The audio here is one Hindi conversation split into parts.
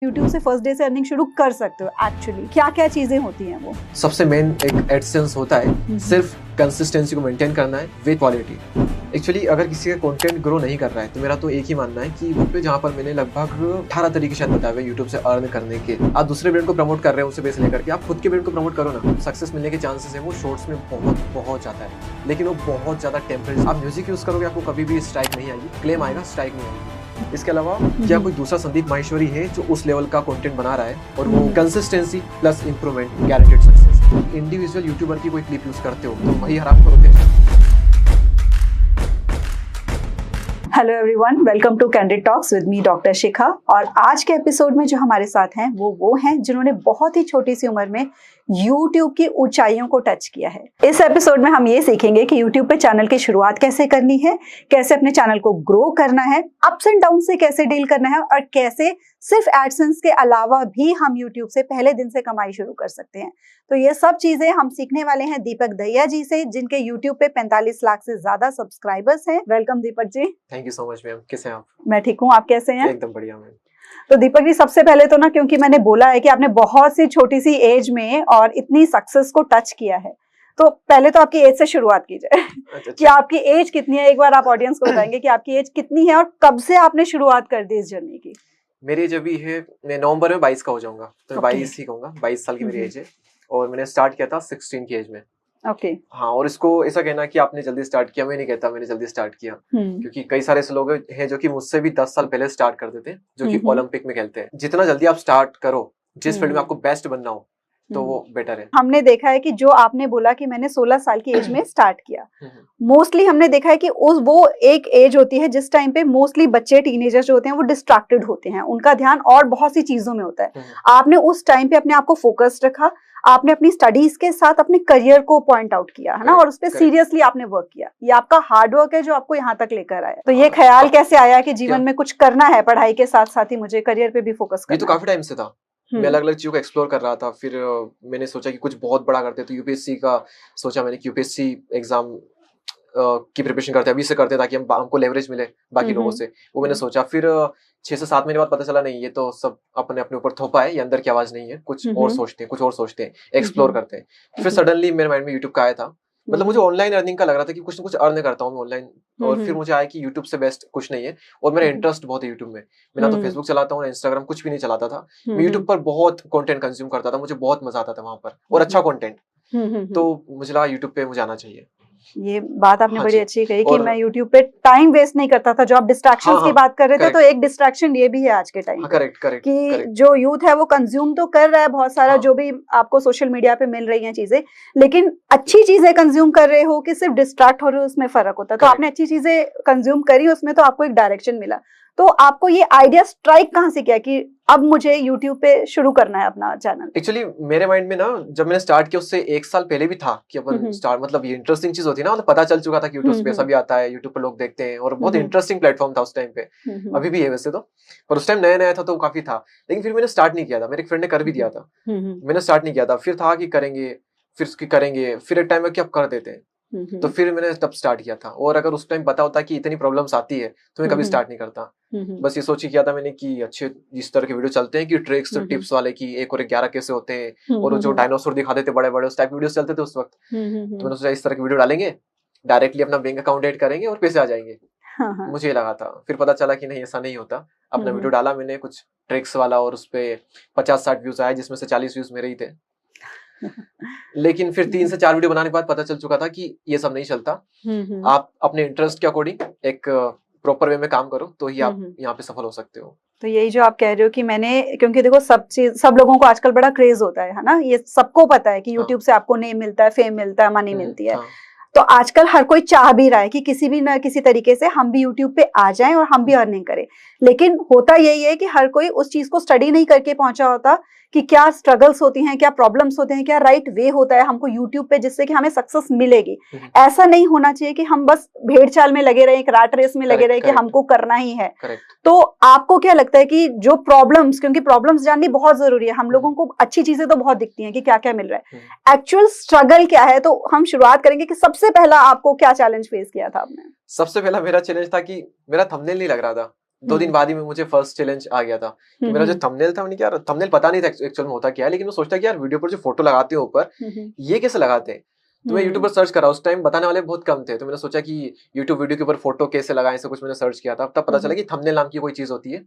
यूट्यूब से फर्स्ट डे से अर्निंग शुरू कर सकते हो। एक्चुअली क्या क्या चीजें होती हैं वो? सबसे मेन एक एडसेंस होता है, सिर्फ कंसिस्टेंसी को मेंटेन करना है विद क्वालिटी। एक्चुअली अगर किसी का कंटेंट ग्रो नहीं कर रहा है तो मेरा तो एक ही मानना है कि यूट्यूब पे जहाँ पर मैंने लगभग 18 तरीके शायद बताए हुए यूट्यूब से अर्न करने के, आप दूसरे ब्रांड को प्रमोट कर रहे हो उसे बेस लेकर के, आप खुद के ब्रांड को प्रमोट करो ना, सक्सेस मिलने के चांसेस है वो शॉर्ट्स में बहुत जाता है, लेकिन वो बहुत ज्यादा टेम्परेरी। आप म्यूजिक यूज करोगे आपको कभी भी स्ट्राइक नहीं आएगी, क्लेम आएगा, स्ट्राइक नहीं आएगी। इसके अलावा क्या कोई दूसरा संदीप माहेश्वरी है जो उस लेवल का कंटेंट बना रहा है और वो consistency plus improvement guaranteed success. Individual YouTuber की कोई क्लिप यूज करते हो तो वही हराम करोगे। Hello everyone, welcome to candid talks with me doctor Shikha. और आज के एपिसोड में जो हमारे साथ हैं वो हैं जिन्होंने बहुत ही छोटी सी उम्र में YouTube की ऊंचाइयों को टच किया है। इस एपिसोड में हम ये सीखेंगे कि YouTube पे चैनल की शुरुआत कैसे करनी है, कैसे अपने चैनल को ग्रो करना है, अप्स एंड डाउन से कैसे डील करना है और कैसे सिर्फ एडसेंस के अलावा भी हम YouTube से पहले दिन से कमाई शुरू कर सकते हैं। तो ये सब चीजें हम सीखने वाले हैं दीपक दहिया जी से, जिनके YouTube पे 45 लाख से ज्यादा सब्सक्राइबर्स हैं। Welcome Deepak ji. Thank you so much ma'am. कैसे हैं आप? मैं ठीक हूँ, आप कैसे हैं? एकदम बढ़िया मैम। तो दीपक जी, सबसे पहले तो ना, क्योंकि मैंने बोला है कि आपने बहुत सी छोटी सी एज में और इतनी सक्सेस को टच किया है, तो पहले तो आपकी एज से शुरुआत की जाए। अच्छा। कि आपकी एज कितनी है, एक बार आप ऑडियंस को बताएंगे कि आपकी एज कितनी है और कब से आपने शुरुआत कर दी इस जर्नी की? मेरी एज अभी है, मैं नवंबर में 22 का हो जाऊंगा, तो मैं 22 ही कहूंगा। 22 साल की मेरी एज है और मैंने स्टार्ट किया था 16 की एज में। ओके। हाँ, और इसको ऐसा कहना कि आपने जल्दी स्टार्ट किया, मैं नहीं कहता मैंने जल्दी स्टार्ट किया, क्योंकि कई सारे ऐसे लोग हैं जो कि मुझसे भी 10 साल पहले स्टार्ट करते थे, जो कि ओलंपिक में खेलते हैं। जितना जल्दी आप स्टार्ट करो, जिस फील्ड में आपको बेस्ट बनना हो, तो वो बेटर है। हमने देखा है कि जो आपने बोला कि मैंने 16 साल की एज में स्टार्ट किया, मोस्टली हमने देखा है कि वो एक एज होती है जिस टाइम पे मोस्टली बच्चे, टीनेजर्स जो होते हैं वो डिस्ट्रैक्टेड होते हैं, उनका ध्यान और बहुत सी चीजों में होता है। आपने उस टाइम पे अपने आप को फोकस्ड रखा, आपने अपनी स्टडीज के साथ अपने करियर को पॉइंट आउट किया, है ना, और उस पर सीरियसली आपने वर्क किया। ये आपका हार्ड वर्क है जो आपको यहाँ तक लेकर आया। तो ये ख्याल कैसे आया कि जीवन में कुछ करना है, पढ़ाई के साथ साथ ही मुझे करियर पे भी फोकस करना? ये तो काफी टाइम से था, मैं अलग अलग चीजों को एक्सप्लोर कर रहा था। फिर मैंने सोचा कि कुछ बहुत बड़ा करते, तो यूपीएससी का सोचा मैंने कि यूपीएससी एग्जाम की प्रिपरेशन करते हैं, अभी से करते हैं ताकि हमको लेवरेज मिले बाकी लोगों से, वो मैंने सोचा। फिर 6 से 7 महीने बाद पता चला नहीं, ये तो सब अपने अपने ऊपर थोपा है, ये अंदर की आवाज नहीं है, कुछ और सोचते हैं, एक्सप्लोर करते हैं। फिर सडनली मेरे माइंड में यूट्यूब का आया था, मतलब मुझे ऑनलाइन अर्निंग का लग रहा था कि कुछ ना कुछ अर्न करता हूँ मैं ऑनलाइन, और फिर मुझे आया कि यूट्यूब से बेस्ट कुछ नहीं है, और मेरा इंटरेस्ट बहुत है यूट्यूब में। मैं ना तो फेसबुक चलाता हूँ ना इंस्टाग्राम, कुछ भी नहीं चलाता था। मैं यूट्यूब पर बहुत कंटेंट कंज्यूम करता था, मुझे बहुत मजा आता था वहां पर, और अच्छा कंटेंट। तो मुझे लगा यूट्यूब पे मुझे आना चाहिए। ये बात आपने बड़ी अच्छी कही कि मैं YouTube पे टाइम वेस्ट नहीं करता था। जो आप डिस्ट्रैक्शंस की बात कर रहे थे, तो एक डिस्ट्रैक्शन ये भी है आज के टाइम करेक्ट कि जो यूथ है वो कंज्यूम तो कर रहा है बहुत सारा, जो भी आपको सोशल मीडिया पे मिल रही हैं चीजें, लेकिन अच्छी चीजें कंज्यूम कर रहे हो कि सिर्फ डिस्ट्रैक्ट हो रहे हो, उसमें फर्क होता है। तो आपने अच्छी चीजें कंज्यूम करी, उसमें तो आपको एक डायरेक्शन मिला। तो आपको ये आइडिया स्ट्राइक कहाँ से किया कि अब मुझे YouTube पे शुरू करना है अपना चैनल? एक्चुअली मेरे माइंड में ना, जब मैंने स्टार्ट किया उससे 1 साल पहले भी था कि अपन स्टार्ट, मतलब ये इंटरेस्टिंग चीज होती है ना, मतलब पता चल चुका था कि यूट्यूब पे ऐसा भी आता है, यूट्यूब पे लोग देखते हैं, और बहुत इंटरेस्टिंग प्लेटफॉर्म था उस टाइम पे। अभी भी है वैसे तो, पर उस टाइम नया नया था तो काफी था। लेकिन फिर मैंने स्टार्ट नहीं किया था, मेरे एक फ्रेंड ने कर भी दिया था, मैंने स्टार्ट नहीं किया था। फिर था कि करेंगे, फिर एक टाइम में कि अब कर देते हैं, तो फिर मैंने तब स्टार्ट किया था। और अगर उस टाइम पता होता कि इतनी प्रॉब्लम्स आती है तो मैं कभी स्टार्ट नहीं करता। बस ये सोच ही किया था मैंने कि अच्छे इस तरह के वीडियो चलते हैं कि ट्रिक्स टिप्स वाले, की 1 और 11 कैसे होते हैं, और जो डायनासोर दिखाते थे बड़े बड़े, उस टाइप वीडियोस चलते थे उस वक्त। तो मैंने सोचा इस तरह के वीडियो डालेंगे, डायरेक्टली अपना बैंक अकाउंट ऐड करेंगे और पैसे आ जाएंगे। मुझे ये लगा था, फिर पता चला कि नहीं, ऐसा नहीं होता। अपना वीडियो डाला मैंने कुछ ट्रिक्स वाला, और उस पे 50-60 व्यूज आए, जिसमें से 40 व्यूज मेरे ही थे। लेकिन फिर 3 से 4 वीडियो बनाने के बाद पता चल चुका था कि ये सब नहीं चलता। आप अपने इंटरेस्ट के अकॉर्डिंग एक प्रॉपर वे में काम करो, तो ही आप यहाँ पे सफल हो सकते हो। तो यही जो आप कह रहे हो कि मैंने, क्योंकि देखो सब लोगों को आजकल बड़ा क्रेज होता है ना, ये सबको पता है कि YouTube से आपको नेम मिलता है, फेम मिलता है, मनी मिलती है। तो आजकल हर कोई चाह भी रहा है कि किसी भी ना किसी तरीके से हम भी YouTube पे आ जाएं और हम भी अर्निंग करें। लेकिन होता यही है कि हर कोई उस चीज को स्टडी नहीं करके पहुंचा होता कि क्या स्ट्रगल्स होती हैं, क्या प्रॉब्लम्स होते हैं, क्या राइट वे होता है हमको YouTube पे जिससे कि हमें सक्सेस मिलेगी। ऐसा नहीं होना चाहिए कि हम बस भेड़ चाल में लगे रहे, एक राट रेस में लगे रहे कि हमको करना ही है। तो आपको क्या लगता है कि जो प्रॉब्लम्स, क्योंकि प्रॉब्लम्स जाननी बहुत जरूरी है, हम लोगों को अच्छी चीजें तो बहुत दिखती हैं कि क्या क्या मिल रहा है, एक्चुअल स्ट्रगल क्या है? तो हम शुरुआत करेंगे कि सबसे पहला आपको क्या चैलेंज फेस किया था आपने? सबसे पहला मेरा चैलेंज था कि मेरा थंबनेल नहीं लग रहा था। 2 दिन बाद ही में मुझे फर्स्ट चैलेंज आ गया था कि मेरा जो थंबनेल था, मैंने क्या थंबनेल पता नहीं था एक्चुअल में होता क्या है, लेकिन मैं सोचता कि यार वीडियो पर जो फोटो लगाते हैं ऊपर ये कैसे लगाते हैं। तो मैं यूट्यूब पर सर्च करा, उस टाइम बताने वाले बहुत कम थे, तो मैंने सोचा कि यूट्यूब वीडियो के ऊपर फोटो कैसे लगाएं, ऐसा कुछ मैंने सर्च किया था। तब पता चला कि थंबनेल नाम की कोई चीज होती है,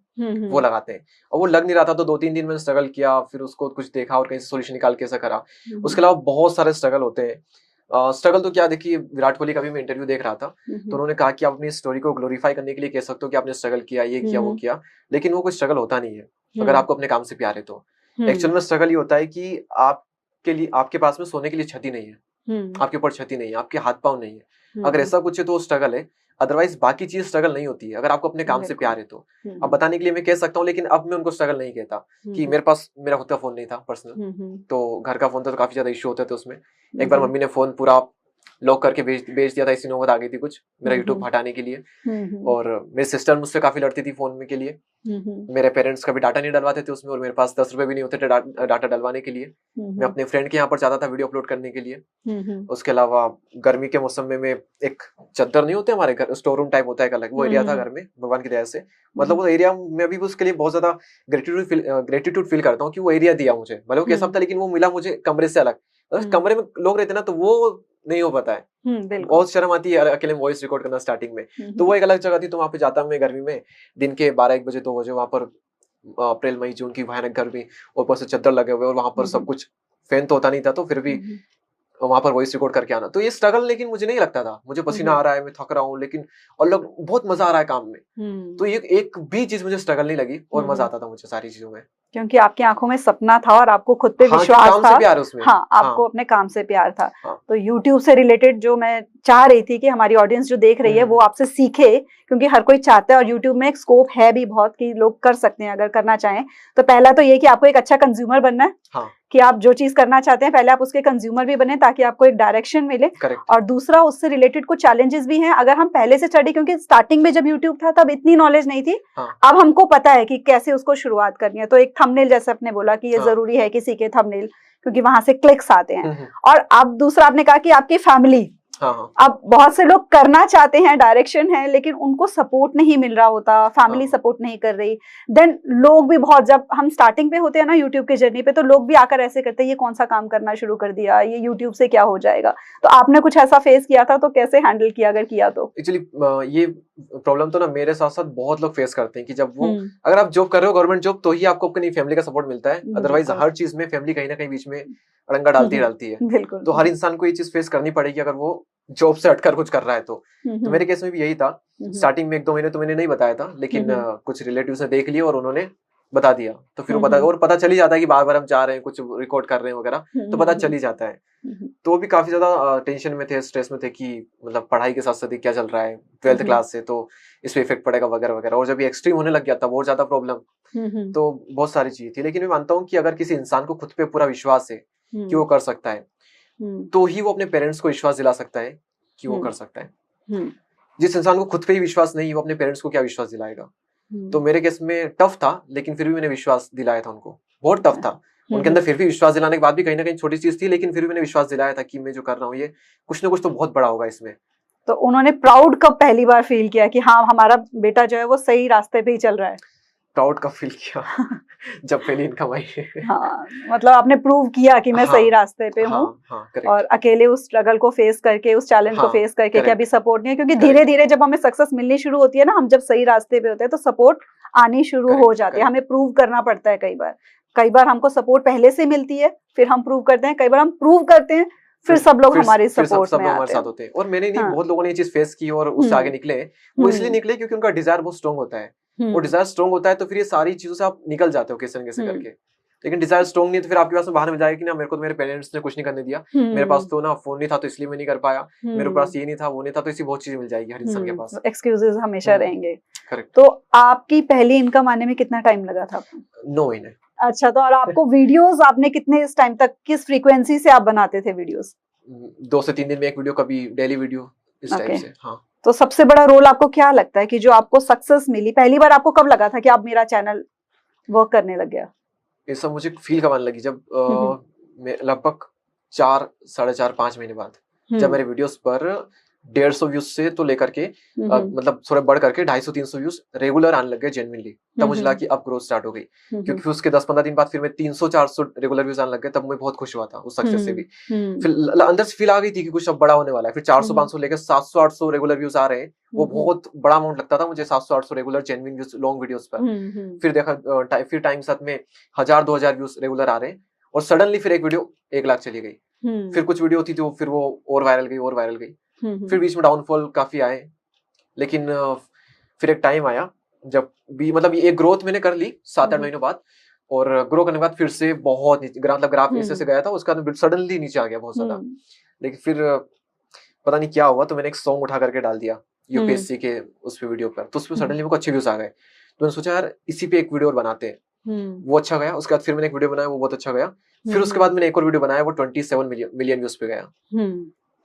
वो लगाते हैं, और वो लग नहीं रहा था। तो 2-3 दिन मैंने स्ट्रगल किया, फिर उसको कुछ देखा और कहीं से सोल्यूशन निकाल के ऐसा करा। उसके अलावा बहुत सारे स्ट्रगल होते हैं। स्ट्रगल तो क्या, देखिए विराट कोहली का भी मैं इंटरव्यू देख रहा था, तो उन्होंने कहा कि आप अपनी स्टोरी को ग्लोरीफाई करने के लिए कह सकते हो कि आपने स्ट्रगल किया, ये किया, वो किया, लेकिन वो कोई स्ट्रगल होता नहीं है अगर आपको अपने काम से प्यार है तो। एक्चुअल में स्ट्रगल ये होता है कि आपके लिए, आपके पास में सोने के लिए छती नहीं है, आपके ऊपर छती नहीं है, आपके हाथ पांव नहीं है, अगर ऐसा कुछ है तो स्ट्रगल है, अदरवाइज बाकी चीज स्ट्रगल नहीं होती है अगर आपको अपने काम से प्यार है तो। अब बताने के लिए मैं कह सकता हूँ, लेकिन अब मैं उनको स्ट्रगल नहीं कहता कि मेरे पास मेरा खुद का फोन नहीं था पर्सनल, तो घर का फोन था, तो काफी ज्यादा इश्यू होते थे उसमें। एक बार मम्मी ने फोन पूरा लॉक करके बेच दिया था, इसी नौबत आ गई थी कुछ मेरा यूट्यूब हटाने के लिए। और मेरी सिस्टर मुझसे काफी लड़ती थी फोन में के लिए, मेरे पेरेंट्स कभी डाटा नहीं डलवाते थे उसमें, और मेरे पास 10 रुपए भी नहीं होते थे डाटा डलवाने के लिए। मैं अपने फ्रेंड के यहाँ पर जाता था वीडियो अपलोड करने के लिए। उसके अलावा गर्मी के मौसम में मैं एक चद्दर नहीं होते हमारे घर, स्टोर रूम टाइप होता है एक अलग, वो एरिया था घर में, भगवान की दया से, मतलब वो एरिया में अभी भी उसके लिए बहुत ज्यादा ग्रेटिट्यूड फील करता हूँ कि वो एरिया दिया मुझे, भले वो कैसा था लेकिन वो मिला मुझे कमरे से अलग। कमरे में लोग रहते ना तो वो नहीं हो पाता है, बहुत शर्म आती है अकेले वॉइस रिकॉर्ड करना स्टार्टिंग में, तो वो एक अलग जगह थी। तो वहां पे जाता मैं गर्मी में, दिन के 12-1 बजे 2 बजे, वहां पर अप्रैल मई जून की भयानक गर्मी, ऊपर से चद्दर लगे हुए, और वहां पर सब कुछ फैन तो होता नहीं था, तो फिर भी वहां पर वॉइस रिकॉर्ड करके आना, तो ये स्ट्रगल लेकिन मुझे नहीं लगता था। मुझे पसीना आ रहा है, मैं थक रहा हूँ, लेकिन और लोग बहुत मजा आ रहा है काम में, तो ये एक भी चीज मुझे स्ट्रगल नहीं लगी, और मजा आता था मुझे सारी चीजों में, क्योंकि आपकी आंखों में सपना था और आपको खुद पे विश्वास काम था। से प्यार उसमें। हाँ, आपको अपने काम से प्यार था। तो YouTube से रिलेटेड जो मैं चाह रही थी कि हमारी ऑडियंस जो देख रही है वो आपसे सीखे, क्योंकि हर कोई चाहता है, और YouTube में एक स्कोप है भी बहुत कि लोग कर सकते हैं अगर करना चाहें। तो पहला तो ये कि आपको एक अच्छा कंज्यूमर बनना है, कि आप जो चीज करना चाहते हैं पहले आप उसके कंज्यूमर भी बने, ताकि आपको एक डायरेक्शन मिले। और दूसरा, उससे रिलेटेड कुछ चैलेंजेस भी हैं। अगर हम पहले से स्टडी, क्योंकि स्टार्टिंग में जब यूट्यूब था तब इतनी नॉलेज नहीं थी, अब हमको पता है कि कैसे उसको शुरुआत करनी है। तो एक थंबनेल, जैसे आपने बोला कि ये जरूरी है किसी के थंबनेल, क्योंकि वहां से क्लिक्स आते हैं। और अब दूसरा आपने कहा कि आपकी फैमिली, अब बहुत से लोग करना चाहते हैं, डायरेक्शन है, लेकिन उनको सपोर्ट नहीं मिल रहा होता, फैमिली सपोर्ट नहीं कर रही। देन लोग भी बहुत, जब हम स्टार्टिंग पे होते हैं ना यूट्यूब के जर्नी पे, तो लोग भी आकर ऐसे करते हैं, ये कौन सा काम करना शुरू कर दिया, ये यूट्यूब से क्या हो जाएगा। तो आपने कुछ ऐसा फेस किया था, तो कैसे हैंडल किया अगर किया तो? एक्चुअली ये प्रॉब्लम तो ना मेरे साथ साथ बहुत लोग फेस करते हैं कि जब वो, अगर आप जॉब कर रहे हो गवर्नमेंट जॉब, तो ही आपको अपनी फैमिली का सपोर्ट मिलता है, अदरवाइज हर चीज में फैमिली कहीं ना कहीं बीच में अड़ंगा डालती है। तो हर इंसान को ये चीज फेस करनी पड़ेगी अगर वो जॉब से हटकर कुछ कर रहा है तो मेरे केस में भी यही था। स्टार्टिंग में 1-2 महीने तो मैंने नहीं बताया था, लेकिन कुछ रिलेटिव्स ने देख लिया और उन्होंने बता दिया, तो फिर पता चल ही जाता है कि बार बार हम जा रहे हैं, कुछ रिकॉर्ड कर रहे हैं वगैरह, तो पता चल ही जाता है। तो भी काफी ज्यादा टेंशन में थे, स्ट्रेस में थे कि मतलब पढ़ाई के साथ साथ क्या चल रहा है, 12th क्लास से, तो इस पे इफेक्ट पड़ेगा वगैरह वगैरह। और जब ये एक्सट्रीम होने लग गया था बहुत ज्यादा प्रॉब्लम, तो बहुत सारी चीज थी। लेकिन मैं मानता हूँ कि अगर किसी इंसान को खुद पे पूरा विश्वास है कि वो कर सकता है, तो ही वो अपने पेरेंट्स को विश्वास दिला सकता है कि वो कर सकता है। जिस इंसान को खुद पे ही विश्वास नहीं, वो अपने पेरेंट्स को क्या विश्वास दिलाएगा। तो मेरे केस में टफ था, लेकिन फिर भी मैंने विश्वास दिलाया था उनको, बहुत टफ था उनके अंदर, फिर भी विश्वास दिलाने के बाद भी कहीं ना कहीं छोटी चीज थी, लेकिन फिर भी मैंने विश्वास दिलाया था कि मैं जो कर रहा हूँ ये कुछ ना कुछ तो बहुत बड़ा होगा इसमें। तो उन्होंने प्राउड कब पहली बार फील किया कि हाँ हमारा बेटा जो है वो सही रास्ते पे ही चल रहा है? प्राउड कब फील किया? जब पहली इनकम आई। हाँ, मतलब आपने प्रूव किया कि मैं सही रास्ते पे हूँ। और अकेले उस स्ट्रगल को फेस करके, उस चैलेंज को फेस करके, कि अभी सपोर्ट नहीं है, क्योंकि धीरे धीरे जब हमें सक्सेस मिलनी शुरू होती है ना, हम जब सही रास्ते पे होते हैं तो सपोर्ट आनी शुरू हो जाती है। हमें प्रूव करना पड़ता है कई बार हमको सपोर्ट पहले से मिलती है, फिर हम प्रूव करते हैं, कई बार हम प्रूव करते हैं, फिर सब लोग हमारे सपोर्ट में आते हैं। और मैंने नहीं, बहुत लोगों ने ये चीज फेस की और उससे आगे निकले। वो इसलिए निकले क्योंकि उनका डिजायर बहुत स्ट्रॉन्ग होता है। वो डिजायर स्ट्रॉन्ग होता है तो फिर ये सारी चीजों से आप निकल जाते हो कैसे न कैसे करके। लेकिन डिजायर स्ट्रॉन्ग नहीं तो फिर आपके पास में बहाना मिल जाएगा कि ना मेरे को तो मेरे पेरेंट्स ने कुछ नहीं करने दिया, मेरे पास तो ना फोन नहीं था तो इसलिए मैं नहीं कर पाया, मेरे पास ये नहीं था वो नहीं था, तो ऐसी बहुत चीजें मिल जाएगी हर इंसान के पास। एक्सक्यूजेस हमेशा रहेंगे। तो आपकी पहली इनकम आने में कितना टाइम लगा था आपको? 9 महीने। अच्छा, तो और आपको वीडियोस आपने कितने इस टाइम तक, किस फ्रीक्वेंसी से आप बनाते थे वीडियोस? 2 से 3 दिन में एक वीडियो, कभी डेली वीडियो, इस टाइप से। हाँ। तो सबसे बड़ा रोल आपको क्या लगता है कि जो आपको सक्सेस मिली, पहली बार आपको कब लगा था कि अब मेरा चैनल वर्क करने लग गया? ये सब मुझे फील कब आने लगी, जब लगभग 4, 4.5, 5 महीने बाद, जब मेरे वीडियोस पर 150 व्यूज से तो लेकर के मतलब थोड़ा बढ़ करके 250-300 व्यूज रेगुलर आने लग गए जेन्युइनली। तब मुझे लगा कि अब ग्रोथ स्टार्ट हो गई, क्योंकि फिर उसके 10-15 दिन बाद फिर मैं 300-400 रेगुलर व्यूज आने लग गए। तब मैं बहुत खुश हुआ था उस सक्सेस से भी। फिर अंदर से फील आ गई थी कि कुछ अब बड़ा होने वाला है। फिर 400-500 लेकर 700-800 रेगुलर व्यूज आ रहे हैं, वो बहुत बड़ा अमाउंट लगता था मुझे, 700-800 regular genuine views long videos पर। फिर देखा फिर टाइम साथ में 1000-2000 व्यूज रेगुलर आ रहे हैं, और सडनली फिर एक वीडियो 1 लाख चली गई। फिर कुछ वीडियो थी तो फिर वो और वायरल गई। फिर बीच में डाउनफॉल काफी आए, लेकिन फिर एक टाइम आया जब भी मतलब ये ग्रोथ मैंने कर ली 7-8 महीनों बाद, और ग्रो करने के बाद फिर से बहुत मतलब ग्राफ नीचे से गया था, उसका सडनली नीचे आ गया बहुत ज्यादा। लेकिन फिर पता नहीं क्या हुआ, तो मैंने एक सॉन्ग उठा करके डाल दिया यूपीएससी के उस पे वीडियो पर, तो उसमें सडनली मेरे को अच्छे व्यूज आ गए। तो मैंने सोचा यार इसी पे एक वीडियो और बनाते हैं, वो अच्छा गया। उसके बाद फिर मैंने एक वीडियो बनाया, वो बहुत अच्छा गया। फिर उसके बाद मैंने एक और वीडियो बनाया, वो 27 मिलियन व्यूज पे गया।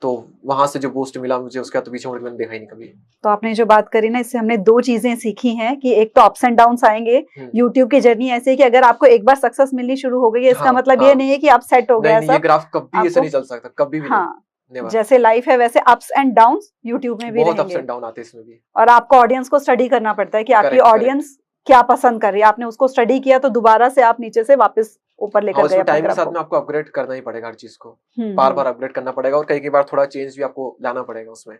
तो वहां से जो बूस्ट मिला मुझे, उसका तो पीछे मुड़ के मैंने देखा ही नहीं कभी। तो आपने जो बात करी ना, इससे हमने 2 चीजें सीखी हैं कि एक तो अप्स एंड डाउन्स आएंगे। यूट्यूब की जर्नी ऐसे है कि अगर आपको एक बार सक्सेस मिलनी शुरू हो गई है, इसका मतलब ये नहीं है कि आप सेट हो गया सब। ये ग्राफ कभी ऐसे नहीं चल सकता, कभी भी नहीं। जैसे लाइफ है वैसे अप्स एंड डाउन्स यूट्यूब में भी बहुत अप्स एंड डाउन आते हैं इसमें भी। और आपको ऑडियंस को स्टडी करना पड़ता है कि आपकी ऑडियंस क्या पसंद कर रही है। आपने उसको स्टडी किया तो दोबारा से आप नीचे से वापस ऊपर लेकर गए। टाइम के साथ में आपको अपग्रेड करना ही पड़ेगा, हर चीज को बार-बार अपग्रेड करना पड़ेगा, और कई बार थोड़ा चेंज भी आपको लाना पड़ेगा उसमें।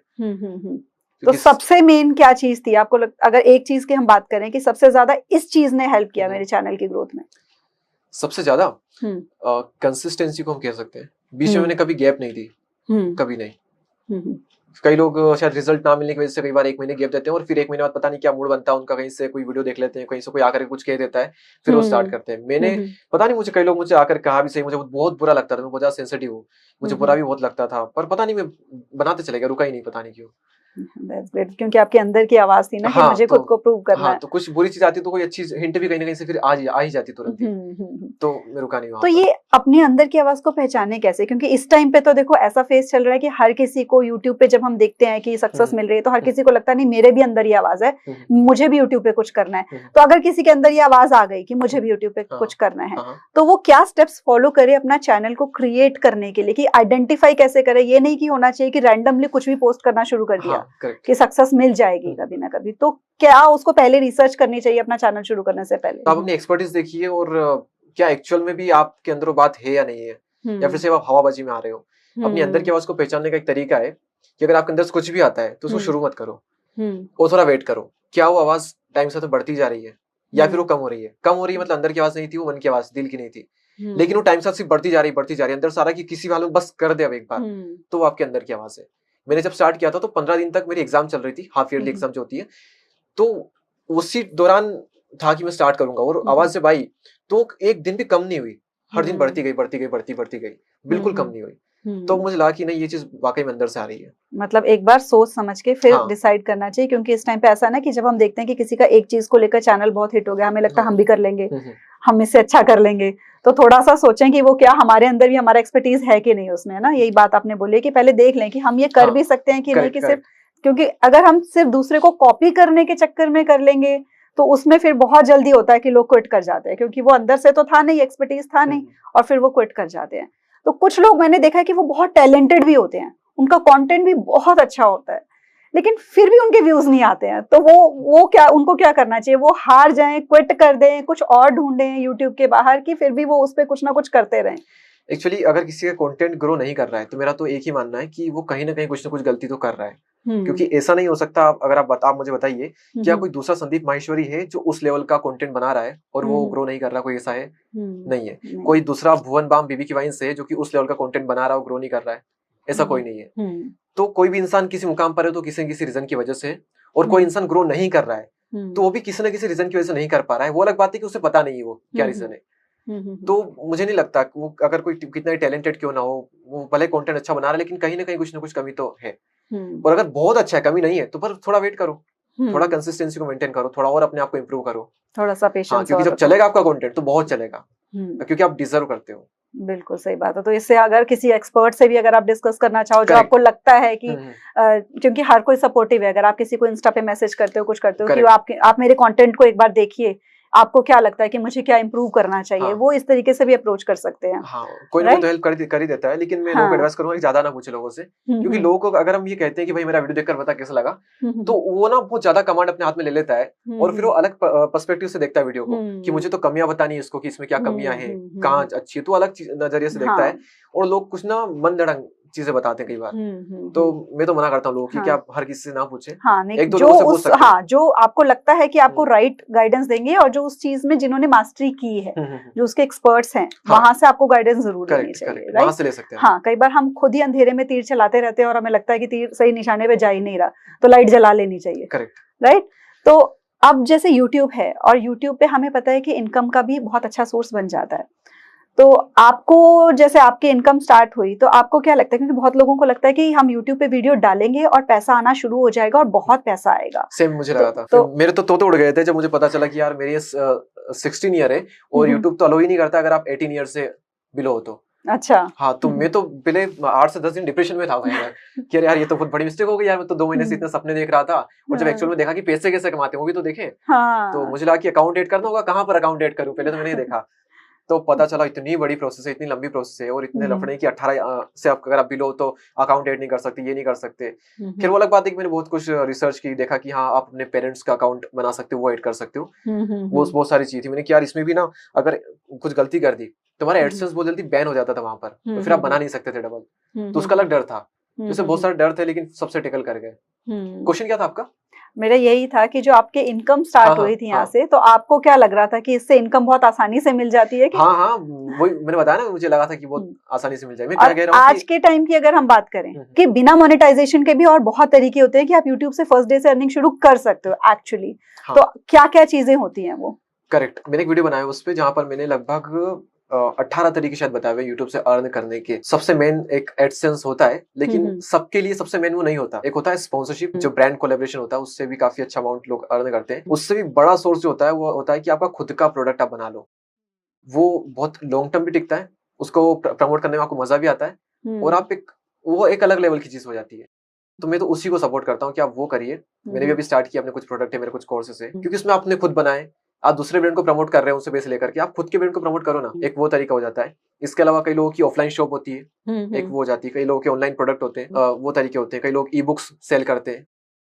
तो सबसे मेन क्या चीज थी आपको अगर एक चीज की हम बात करें कि सबसे ज्यादा इस चीज ने हेल्प किया मेरे चैनल की ग्रोथ में? सबसे ज्यादा कंसिस्टेंसी को हम कह सकते हैं। बीच में मैंने कभी गैप नहीं दी, कभी नहीं। कई लोग शायद रिजल्ट ना मिलने की वजह से कई बार 1 महीने गैप देते हैं, और फिर 1 महीने बाद पता नहीं क्या मूड बनता है उनका, कहीं से कोई वीडियो देख लेते हैं, कहीं से कोई आकर कुछ कह देता है, फिर वो स्टार्ट करते हैं। मैंने पता नहीं, मुझे कई लोग मुझे आकर कहा भी सही, मुझे बहुत बुरा लगता था, मैं बहुत ज्यादा सेंसिटिव हूँ, मुझे बुरा भी बहुत लगता था, पर पता नहीं मैं बनाते चले गया, रुका ही नहीं, पता नहीं क्यों। That's great, क्योंकि आपके अंदर की आवाज थी ना कि मुझे खुद को प्रूव करना है। तो कुछ बुरी चीज आती तो कोई अच्छी हिंट भी कहीं ना कहीं से फिर आ ही जाती तुरंत ही। तो मैं रुका नहीं वहां। तो ये अपने अंदर की आवाज को पहचाने कैसे? क्योंकि इस टाइम पे तो देखो ऐसा फेस चल रहा है कि हर किसी को यूट्यूब पे जब हम देखते हैं कि सक्सेस मिल रही है तो हर किसी को लगता है नहीं मेरे भी अंदर ये आवाज है, मुझे भी यूट्यूब पे कुछ करना है। तो अगर किसी के अंदर ये आवाज आ गई कि मुझे भी यूट्यूब पे कुछ करना है, तो वो क्या स्टेप्स फॉलो करे अपना चैनल को क्रिएट करने के लिए, कि आइडेंटिफाई कैसे करे? ये नहीं कि होना चाहिए कि रैंडमली कुछ भी पोस्ट करना शुरू कर दिया कि सक्सेस मिल जाएगी कभी ना कभी। तो क्या उसको पहले रिसर्च करनी चाहिए अपना चैनल शुरू करने से पहले? तो आप अपनी एक्सपर्टीज देखिए, और क्या एक्चुअल में भी आपके अंदर बात है या नहीं है, या फिर सिर्फ आप हवाबाजी में आ रहे हो। अपनी अंदर की आवाज को पहचानने का एक तरीका है कि अगर आपके अंदर से कुछ भी आता है तो उसको शुरू मत करो, और थोड़ा वेट करो, क्या वो आवाज टाइम से तो बढ़ती जा रही है या फिर वो कम हो रही है। कम हो रही है मतलब अंदर की आवाज नहीं थी, वो मन की आवाज, दिल की नहीं थी, लेकिन वो टाइम साथ सिर्फ बढ़ती जा रही अंदर सारा की किसी वालों बस कर दे अब एक बार, तो वो आपके अंदर की आवाज है। मैंने जब स्टार्ट किया था तो 15 दिन तक मेरी एग्जाम चल रही थी, हाफ ईयरली एग्जाम जो होती है, तो उसी दौरान था कि मैं स्टार्ट करूंगा, और आवाज जब आई तो एक दिन भी कम नहीं हुई, हर दिन बढ़ती गई, बिल्कुल कम नहीं हुई। तो मुझे लगा कि नहीं, ये चीज वाकई में अंदर से आ रही है। मतलब एक बार सोच समझ के फिर डिसाइड करना चाहिए, क्योंकि इस टाइम पे ऐसा ना कि जब हम देखते हैं कि किसी का एक चीज को लेकर चैनल बहुत हिट हो गया, हमें लगता है हम भी कर लेंगे, हम इससे अच्छा कर लेंगे, तो थोड़ा सा सोचें कि वो क्या हमारे अंदर भी हमारा एक्सपर्टीज है कि नहीं उसमें, है ना। यही बात आपने बोली कि पहले देख लें कि हम ये कर भी सकते हैं कि नहीं, कि सिर्फ क्योंकि अगर हम सिर्फ दूसरे को कॉपी करने के चक्कर में कर लेंगे तो उसमें फिर बहुत जल्दी होता है कि लोग क्विट कर जाते हैं, क्योंकि वो अंदर से तो था नहीं, एक्सपर्टीज था नहीं, और फिर वो क्विट कर जाते हैं। तो कुछ लोग मैंने देखा है कि वो बहुत टैलेंटेड भी होते हैं, उनका कंटेंट भी बहुत अच्छा होता है, लेकिन फिर भी उनके व्यूज नहीं आते हैं। तो वो क्या, उनको क्या करना चाहिए? वो हार जाएं, क्विट कर दें, कुछ और ढूंढें यूट्यूब के बाहर, कि फिर भी वो उस पर कुछ ना कुछ करते रहें? एक्चुअली अगर किसी का कंटेंट ग्रो नहीं कर रहा है तो मेरा तो एक ही मानना है कि वो कहीं ना कहीं कुछ ना कुछ गलती तो कर रहा है, क्योंकि ऐसा नहीं हो सकता। अगर आप मुझे बताइए, क्या कोई दूसरा संदीप माहेश्वरी है जो उस लेवल का कंटेंट बना रहा है और वो ग्रो नहीं कर रहा? कोई ऐसा है? नहीं है। कोई दूसरा भुवन बाम बीबी की वाइन से जो कि उस लेवल का कंटेंट बना रहा है, ग्रो नहीं कर रहा है? ऐसा कोई नहीं है। तो कोई भी इंसान किसी मुकाम पर है तो किसी न किसी रीजन की वजह से, और कोई इंसान ग्रो नहीं कर रहा है तो वो भी किसी न किसी रीजन की वजह से नहीं कर पा रहा है। वो अलग बात है कि उसे पता नहीं है वो क्या रीजन है। तो मुझे नहीं लगता कि वो अगर कोई कितना टैलेंटेड क्यों ना हो, वो भले कंटेंट अच्छा बना रहा है, लेकिन कहीं ना कहीं कुछ ना कुछ कमी तो है। और अगर बहुत अच्छा है, कमी नहीं है, तो पर थोड़ा वेट करो, थोड़ा कंसिस्टेंसी को मेंटेन करो, थोड़ा और अपने आप को इंप्रूव करो, थोड़ा सा पेशेंस। क्योंकि जब चलेगा आपका कंटेंट तो बहुत चलेगा, क्योंकि आप डिजर्व करते हो। बिल्कुल सही बात है। तो इससे अगर किसी एक्सपर्ट से भी अगर आप डिस्कस करना चाहो, जो आपको लगता है कि क्योंकि हर कोई सपोर्टिव है, अगर आप किसी को इंस्टा पे मैसेज करते हो, कुछ करते हो कि आप मेरे कंटेंट को एक बार देखिए, आपको क्या लगता है कि मुझे क्या इंप्रूव करना चाहिए, हाँ। वो इस तरीके से भी अप्रोच कर सकते हैं। हाँ, कोई ना कोई तो हेल्प कर ही देता है, लेकिन मैं लोगों को एडवाइस करूंगा कि ज्यादा ना पूछे लोगों से, क्योंकि लोगों को अगर हम ये कहते हैं कि भाई मेरा वीडियो देखकर बता कैसा लगा, तो वो ना बहुत ज्यादा कमांड अपने हाथ में ले लेता है और फिर वो अलग पर्सपेक्टिव से देखता है वीडियो को कि मुझे तो कमियां बतानी है इसको कि इसमें क्या कमियां हैं, कहाँ अच्छी है, तो अलग नजरिए से देखता है। और लोग कुछ ना मन धड़ंग चीजें बताते हैं कई बार, तो मैं तो मना करता हूँ लोगों की कि आप हर किसी से ना पूछें। हाँ, नहीं, एक दो जो लोगों से पूछ उस सकते हैं। जो आपको लगता है कि आपको राइट गाइडेंस देंगे और जो उस चीज में जिन्होंने मास्टरी की है, जो उसके एक्सपर्ट्स हैं, वहां से आपको गाइडेंस जरूर लेनी चाहिए, वहां से ले सकते हैं। हाँ, कई बार हम खुद ही अंधेरे में तीर चलाते रहते हैं और हमें लगता है कि तीर सही निशाने पे जा ही नहीं रहा, तो लाइट जला लेनी चाहिए। Correct, right. तो अब जैसे यूट्यूब है और यूट्यूब पे हमें पता है कि इनकम का भी बहुत अच्छा सोर्स बन जाता है, तो आपको जैसे आपकी इनकम स्टार्ट हुई तो आपको क्या लगता है, क्योंकि बहुत लोगों को लगता है कि हम यूट्यूब पे वीडियो डालेंगे और पैसा आना शुरू हो जाएगा और बहुत पैसा आएगा। सेम मुझे लगा था, तो मेरे तो तोते उड़ गए थे जब मुझे पता चला कि यार मेरी 16 ईयर है और यूट्यूब तो अलो ही नहीं करता अगर आप 18 ईयर से बिलो हो तो। अच्छा। हाँ, तो मैं तो पहले 8 से 10 दिन डिप्रेशन में था कि यार ये तो बहुत बड़ी मिस्टेक हो गई यार, मैं तो 2 महीने से इतने सपने देख रहा था और जब एक्चुअल में देखा कि पैसे कैसे कमाते हैं वो भी तो देखे, तो मुझे लगा कि अकाउंट ऐड करना होगा, कहाँ पर अकाउंट ऐड करूं, पहले तो मैंने देखा, तो पता चला इतनी बड़ी प्रोसेस है, इतनी लंबी प्रोसेस है और इतने लफड़े कि 18 से आप अगर आप बिलो तो अकाउंट ऐड नहीं कर सकते, ये नहीं कर सकते। फिर वो अलग बात है कि मैंने बहुत कुछ रिसर्च की, देखा कि हाँ आप अपने पेरेंट्स का अकाउंट बना सकते हो, वो ऐड कर सकते हो, वो बहुत सारी चीज थी। मैंने कि यार इसमें भी ना अगर कुछ गलती कर दी तो हमारा एडसेंस बहुत जल्दी बैन हो जाता था वहां पर, तो फिर आप बना नहीं सकते थे डबल, तो उसका अलग डर था। जैसे बहुत सारे डर थे लेकिन सबसे टेकल कर गए। क्वेश्चन क्या था आपका? मेरा यही था कि जो आपके इनकम स्टार्ट हुई थी यहाँ से, तो आपको क्या लग रहा था कि इससे इनकम बहुत आसानी से मिल जाती है कि? हाँ, वही मैंने बताया ना, मुझे लगा था कि बहुत आसानी से मिल जाए। मैं क्या कह रहा हूँ आज के टाइम की अगर हम बात करें कि बिना मोनेटाइजेशन के भी और बहुत तरीके होते हैं कि आप यूट्यूब से फर्स्ट डे से अर्निंग शुरू कर सकते हो एक्चुअली, तो क्या क्या चीजें होती हैं वो? करेक्ट, मैंने एक वीडियो बनाया उस पे जहाँ पर मैंने लगभग 18 तरीके शायद बताए हुए यूट्यूब से अर्न करने के। सबसे मेन एक एडसेंस होता है, लेकिन सबके लिए सबसे मेन वो नहीं होता। एक होता है स्पॉन्सरशिप, जो ब्रांड कोलैबोरेशन होता है, उससे भी काफी अच्छा अमाउंट लोग अर्न करते हैं। उससे भी बड़ा सोर्स जो होता है वो होता है कि आपका खुद का प्रोडक्ट आप बना लो, वो बहुत लॉन्ग टर्म भी टिकता है, उसको प्रमोट करने में आपको मजा भी आता है और आप वो एक अलग लेवल की चीज हो जाती है। तो मैं तो उसी को सपोर्ट करता हूँ कि आप वो करिए। मैंने भी अभी स्टार्ट किया, अपने कुछ प्रोडक्ट है, मेरे कुछ कोर्सेस है, क्योंकि उसमें आपने खुद बनाए, आप दूसरे ब्रांड को प्रमोट कर रहे हो उनसे पैसे लेकर के, आप खुद के ब्रांड को प्रमोट करो ना, एक वो तरीका हो जाता है। इसके अलावा कई लोगों की ऑफलाइन शॉप होती है, एक वो हो जाती है, कई लोगों के ऑनलाइन प्रोडक्ट होते हैं, वो तरीके होते हैं, कई लोग ई बुक्स सेल करते हैं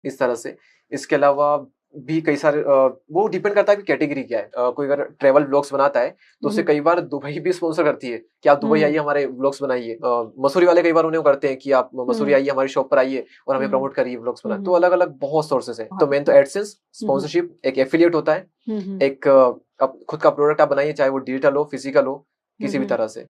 इस तरह से। इसके अलावा भी कई सारे वो डिपेंड करता है कि कैटेगरी क्या है। कोई अगर ट्रेवल व्लॉग्स बनाता है तो उसे कई बार दुबई भी स्पॉन्सर करती है कि आप दुबई आइए, हमारे व्लॉग्स बनाइए। मसूरी वाले कई बार उन्हें करते हैं कि आप मसूरी आइए, हमारी शॉप पर आइए और हमें प्रमोट करिए, व्लॉग्स बनाए। तो अलग अलग बहुत सोर्सेस है। तो मेन तो एडसेंस, स्पॉन्सरशिप, एक एफिलिएट होता है, एक खुद का प्रोडक्ट आप बनाइए, चाहे वो डिजिटल हो, फिजिकल हो, किसी भी तरह से।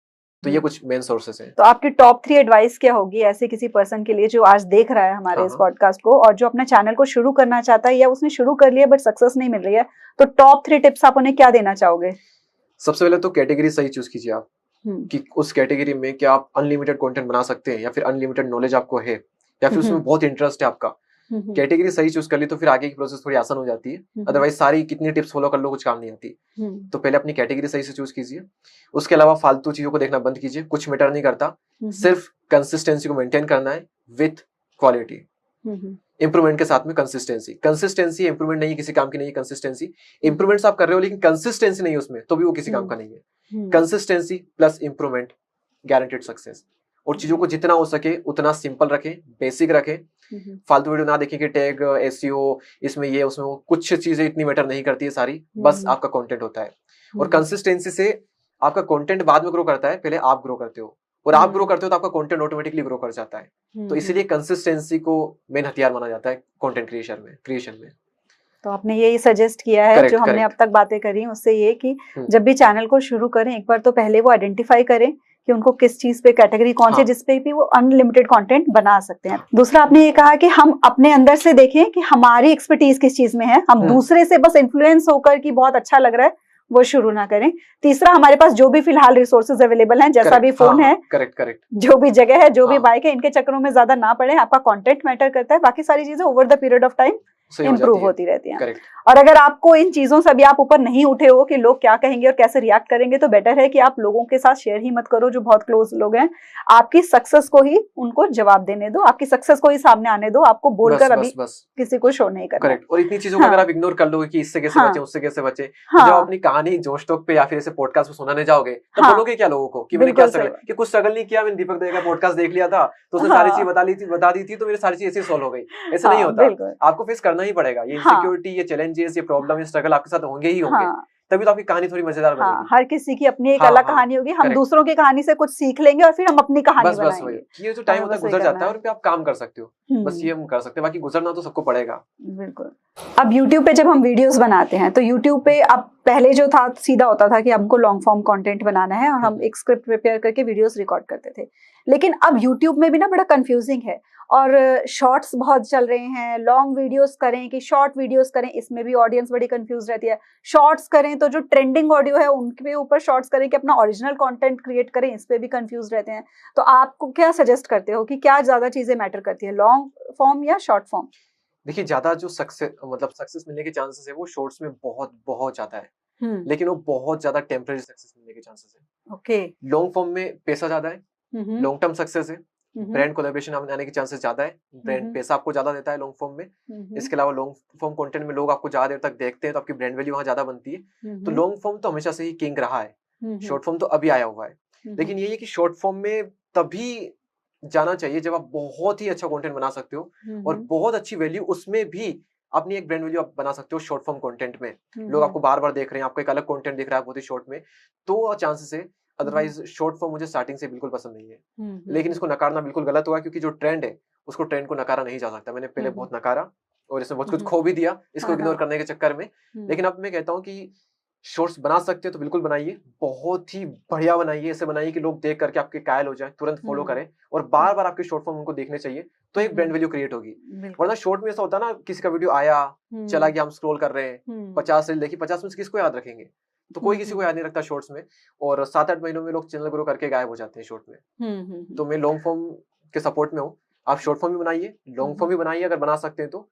तो ये कुछ मेन सोर्सेस हैं। तो आपकी टॉप 3 एडवाइस क्या होगी ऐसे किसी पर्सन के लिए जो आज देख रहा है हमारे इस पॉडकास्ट को और जो अपने चैनल को शुरू करना चाहता है या उसने शुरू कर लिया बट सक्सेस नहीं मिल रही है, तो टॉप 3 टिप्स आप उन्हें क्या देना चाहोगे? सबसे पहले तो कैटेगरी सही चूज कीजिए आप, कि उस कैटेगरी में क्या आप अनलिमिटेड कंटेंट बना सकते हैं या फिर अनलिमिटेड नॉलेज आपको है या फिर उसमें बहुत इंटरेस्ट है आपका। कैटेगरी सही चूज कर ली तो फिर आगे की प्रोसेस थोड़ी आसान हो जाती है। अदरवाइज सारी कितनी टिप्स फॉलो कर लो, कुछ काम नहीं आती। तो पहले अपनी कैटेगरी सही से चूज कीजिए। उसके अलावा फालतू चीजों को देखना बंद कीजिए, कुछ मैटर नहीं करता, सिर्फ कंसिस्टेंसी को मेंटेन करना है विथ क्वालिटी, इंप्रूवमेंट के साथ में कंसिस्टेंसी। कंसिस्टेंसी इंप्रूवमेंट नहीं है, किसी काम की नहीं है कंसिस्टेंसी। इंप्रूवमेंट्स आप कर रहे हो लेकिन कंसिस्टेंसी नहीं है उसमें, तो भी वो किसी काम का नहीं है। Consistency plus improvement guaranteed success. और चीजों को जितना हो सके उतना सिंपल रखें, बेसिक रखें, फालतू वीडियो ना देखें कि टैग, एसईओ, इसमें ये उसमें वो, कुछ चीजें इतनी मैटर नहीं करती है सारी, बस आपका कंटेंट होता है। और कंसिस्टेंसी से आपका कंटेंट बाद में ग्रो करता है, पहले आप ग्रो करते हो, और आप ग्रो करते हो तो आपका कंटेंट ऑटोमेटिकली ग्रो कर जाता है। तो इसीलिए कंसिस्टेंसी को मेन हथियार माना जाता है कंटेंट क्रिएशन में। तो आपने यही सजेस्ट किया है, जो हमने अब तक बातें करी उससे ये कि जब भी चैनल को शुरू करें एक बार तो पहले वो आइडेंटिफाई करें कि उनको किस चीज पे कैटेगरी कौन सी, जिसपे भी वो अनलिमिटेड कंटेंट बना सकते हैं। दूसरा आपने ये कहा कि हम अपने अंदर से देखें कि हमारी एक्सपर्टीज किस चीज में है, हम दूसरे से बस इन्फ्लुएंस होकर कि बहुत अच्छा लग रहा है वो शुरू ना करें। तीसरा, हमारे पास जो भी फिलहाल रिसोर्सेज अवेलेबल हैं, जैसा भी फोन है, जो भी जगह है, जो भी बाइक है, इनके चक्करों में ज्यादा ना पड़े। आपका कंटेंट मैटर करता है, बाकी सारी चीजें over the period of time improve होती रहती है। और अगर आपको इन चीजों से अभी आप ऊपर नहीं उठे हो कि लोग क्या कहेंगे और कैसे रिएक्ट करेंगे, तो बेटर है कि आप लोगों के साथ शेयर ही मत करो जो बहुत क्लोज लोग हैं। आपकी सक्सेस को ही उनको जवाब देने दो, आपकी सक्सेस को ही सामने आने दो, आपको बोलकर अभी किसी को शो नहीं करना। करेक्ट। और इतनी चीजों को अगर आप इग्नोर कर लोगे कि इससे कैसे बचे, उससे कैसे बचे, तो जब अपनी कहानी जोश टॉक पे या फिर ऐसे पॉडकास्ट में सुनाने जाओगे तब बोलोगे क्या लोगों को कि मैंने क्या स्ट्रगल, कि कुछ स्ट्रगल नहीं किया, मैंने दीपक दत्ता का पॉडकास्ट देख लिया था तो उसने सारी चीज बता दी थी तो मेरी सारी चीज ऐसे सॉल्व हो गई। ऐसा नहीं होता, आपको फेस करना ही पड़ेगा। ये इनसिक्योरिटी, ये चैलेंजेस, ये प्रॉब्लम, ये स्ट्रगल आपके साथ होंगे ही होंगे, तभी तो आपकी कहानी थोड़ी मजेदार बनेगी। हर किसी की अपनी एक अलग कहानी होगी, हम दूसरों की कहानी से कुछ सीख लेंगे और फिर हम अपनी कहानी बनाएंगे। ये जो टाइम होता है गुजर जाता है और फिर आप काम कर सकते हो, बस ये हम कर सकते हैं, बाकी गुजरना तो सबको पड़ेगा। बिल्कुल। अब YouTube पे जब हम वीडियोस बनाते हैं तो YouTube पे अब पहले जो था सीधा होता था कि हमको लॉन्ग फॉर्म कंटेंट बनाना है और हम एक स्क्रिप्ट प्रिपेयर करके वीडियोस रिकॉर्ड करते थे। लेकिन अब YouTube में भी ना बड़ा कंफ्यूजिंग है और शॉर्ट्स बहुत चल रहे हैं। लॉन्ग वीडियोस करें कि शॉर्ट वीडियोस करें, इसमें भी ऑडियंस बड़ी कंफ्यूज रहती है। शॉर्ट्स करें तो जो ट्रेंडिंग ऑडियो है उनके ऊपर शॉर्ट्स करें कि अपना ओरिजिनल कंटेंट क्रिएट करें, इस पे भी कंफ्यूज रहते हैं। तो आपको क्या सजेस्ट करते हो कि क्या ज्यादा चीजें मैटर करती है, लॉन्ग फॉर्म या शॉर्ट फॉर्म? देखिए, ज्यादा जो सक्सेस मिलने के चांसेस है वो शॉर्ट्स में बहुत बहुत ज्यादा है, लेकिन वो बहुत ज्यादा टेम्परेरी सक्सेस मिलने के चांसेस है। ओके। लॉन्ग फॉर्म में पैसा ज्यादा है, लॉन्ग टर्म सक्सेस है, ब्रांड कोलैबोरेशन आने के चांसेस ज्यादा है, ब्रांड पैसा आपको ज्यादा देता है लॉन्ग फॉर्म में। इसके अलावा लॉन्ग फॉर्म कंटेंट में लोग आपको ज्यादा देर तक देखते हैं तो आपकी ब्रांड वैल्यू वहां ज्यादा बनती है। तो लॉन्ग फॉर्म तो हमेशा से ही किंग रहा है, शॉर्ट फॉर्म तो अभी आया हुआ है। लेकिन ये है कि शॉर्ट फॉर्म में तभी जाना चाहिए जब आप बहुत ही अच्छा कंटेंट बना सकते हो और बहुत अच्छी वैल्यू उसमें भी अपनी एक ब्रांड वैल्यू आप बना सकते हो। शॉर्ट फॉर्म कंटेंट में लोग आपको बार बार देख रहे हैं, आपको एक अलग कंटेंट दिख रहा है बहुत ही शॉर्ट में, तो चांसेस है। अदरवाइज शॉर्ट फॉर्म मुझे स्टार्टिंग से बिल्कुल पसंद नहीं है, लेकिन इसको नकारना बिल्कुल गलत हुआ क्योंकि जो ट्रेंड है उसको ट्रेंड को नकारा नहीं जा सकता। मैंने पहले बहुत नकारा और इसमें बहुत कुछ खो भी दिया इसको इग्नोर करने के चक्कर में। लेकिन अब मैं कहता हूँ कि शॉर्ट्स बना सकते हो तो बिल्कुल बनाइए, बहुत ही बढ़िया बनाइए, ऐसे बनाइए कि लोग देख करके आपके कायल हो जाए, तुरंत फॉलो करें और बार बार आपके शॉर्ट फॉर्म उनको देखने चाहिए, तो एक ब्रांड वैल्यू क्रिएट होगी। वरना शॉर्ट में ऐसा होता है ना, किसी का वीडियो आया चला गया, हम स्क्रॉल कर रहे हैं 50 रील देखी, 50 में से किसको याद रखेंगे? तो कोई किसी को याद नहीं रखता शॉर्ट्स में, और 7-8 महीनों में लोग चैनल ग्रो करके गायब हो जाते हैं शॉर्ट में। तो मैं लॉन्ग फॉर्म के सपोर्ट में हूँ। आप शॉर्ट फॉर्म भी बनाइए, लॉन्ग फॉर्म भी बनाइए, अगर बना सकते हैं तो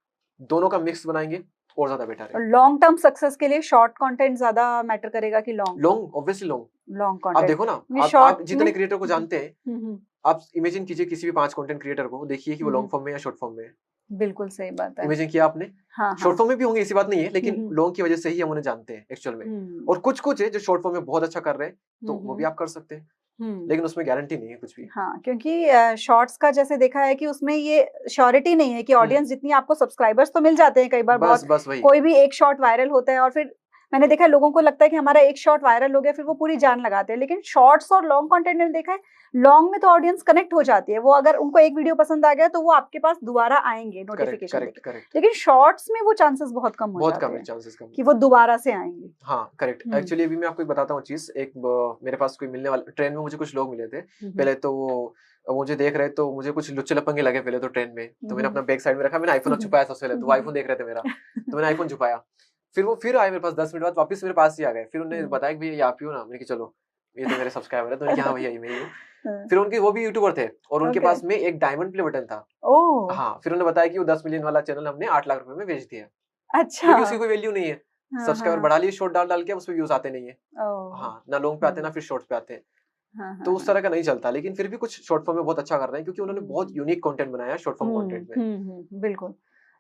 दोनों का मिक्स बनाएंगे और ज्यादा बेटर है। लॉन्ग टर्म सक्सेस के लिए शॉर्ट कंटेंट ज्यादा मैटर करेगा कि लॉन्ग? Obviously long content. आप देखो ना, आप जितने क्रिएटर को जानते हैं, आप इमेजिन कीजिए किसी भी 5 कंटेंट क्रिएटर को, देखिए कि वो लॉन्ग फॉर्म में या शॉर्ट फॉर्म में है। बिल्कुल सही बात है। इमेजिन किया आपने? शॉर्ट फॉर्म में भी होंगे, ऐसी बात नहीं है, लेकिन लॉन्ग की वजह से ही हम उन्हें जानते हैं एक्चुअल में। और कुछ है जो शॉर्ट फॉर्म में बहुत अच्छा कर रहे हैं, तो वो भी आप कर सकते हैं, लेकिन उसमें गारंटी नहीं है कुछ भी। हाँ, क्योंकि शॉर्ट्स का जैसे देखा है कि उसमें ये श्योरिटी नहीं है कि ऑडियंस जितनी, आपको सब्सक्राइबर्स तो मिल जाते हैं कई बार, बस कोई भी एक शॉट वायरल होता है और फिर मैंने देखा है लोगों को लगता है कि हमारा एक शॉट वायरल हो गया, फिर वो पूरी जान लगाते हैं। लेकिन शॉर्ट्स और लॉन्ग कंटेंट में देखा है, लॉन्ग में तो ऑडियंस कनेक्ट हो जाती है, वो अगर उनको एक वीडियो पसंद आ गया तो वो आपके पास दोबारा आएंगे नोटिफिकेशन। लेकिन शॉर्ट्स में वो चांसेस बहुत कम हो जाते हैं कि वो दोबारा से आएंगे। हाँ करेक्ट। एक्चुअली अभी मैं आपको बताता हूँ चीज। एक मेरे पास कोई मिलने वाला, ट्रेन में मुझे कुछ लोग मिले थे पहले, तो वो मुझे देख रहे, तो मुझे कुछ लुच्चे लपंगे लगे पहले तो ट्रेन में। तो मैंने अपना बैक साइड में रखा, मैंने आईफोन छुपाया सबसे पहले, तो वो आईफोन देख रहे थे मेरा, तो मैंने आईफोन छुपाया। फिर वो फिर आए मेरे पास 10 मिनट बाद, वापस मेरे पास ही आ गए। फिर उन्होंने बताया कि भैया आप ही हो ना? मैंने कहा चलो ये तो मेरे सब्सक्राइबर है, तो मैंने कहा हाँ भैया ये मैं ही हूँ। फिर उनके वो भी यूट्यूबर थे और उनके पास में एक डायमंड प्ले बटन था। हाँ, फिर उन्होंने बताया कि वो 10 मिलियन वाला चैनल हमने 8 लाख रुपए में बेच दिया। अच्छा। क्योंकि उसकी कोई वैल्यू नहीं है, सब्सक्राइबर बढ़ा लिए, शॉर्ट डाल के उस पर व्यूज आते नहीं है। हाँ, ना लॉन्ग पे आते ना फिर शॉर्ट्स पे आते हैं। तो उस तरह का नहीं चलता। लेकिन फिर भी कुछ शॉर्ट फॉर्म में बहुत अच्छा कर रहे हैं क्योंकि उन्होंने बहुत यूनिक कंटेंट बनाया शॉर्ट फॉर्म कंटेंट में। बिल्कुल।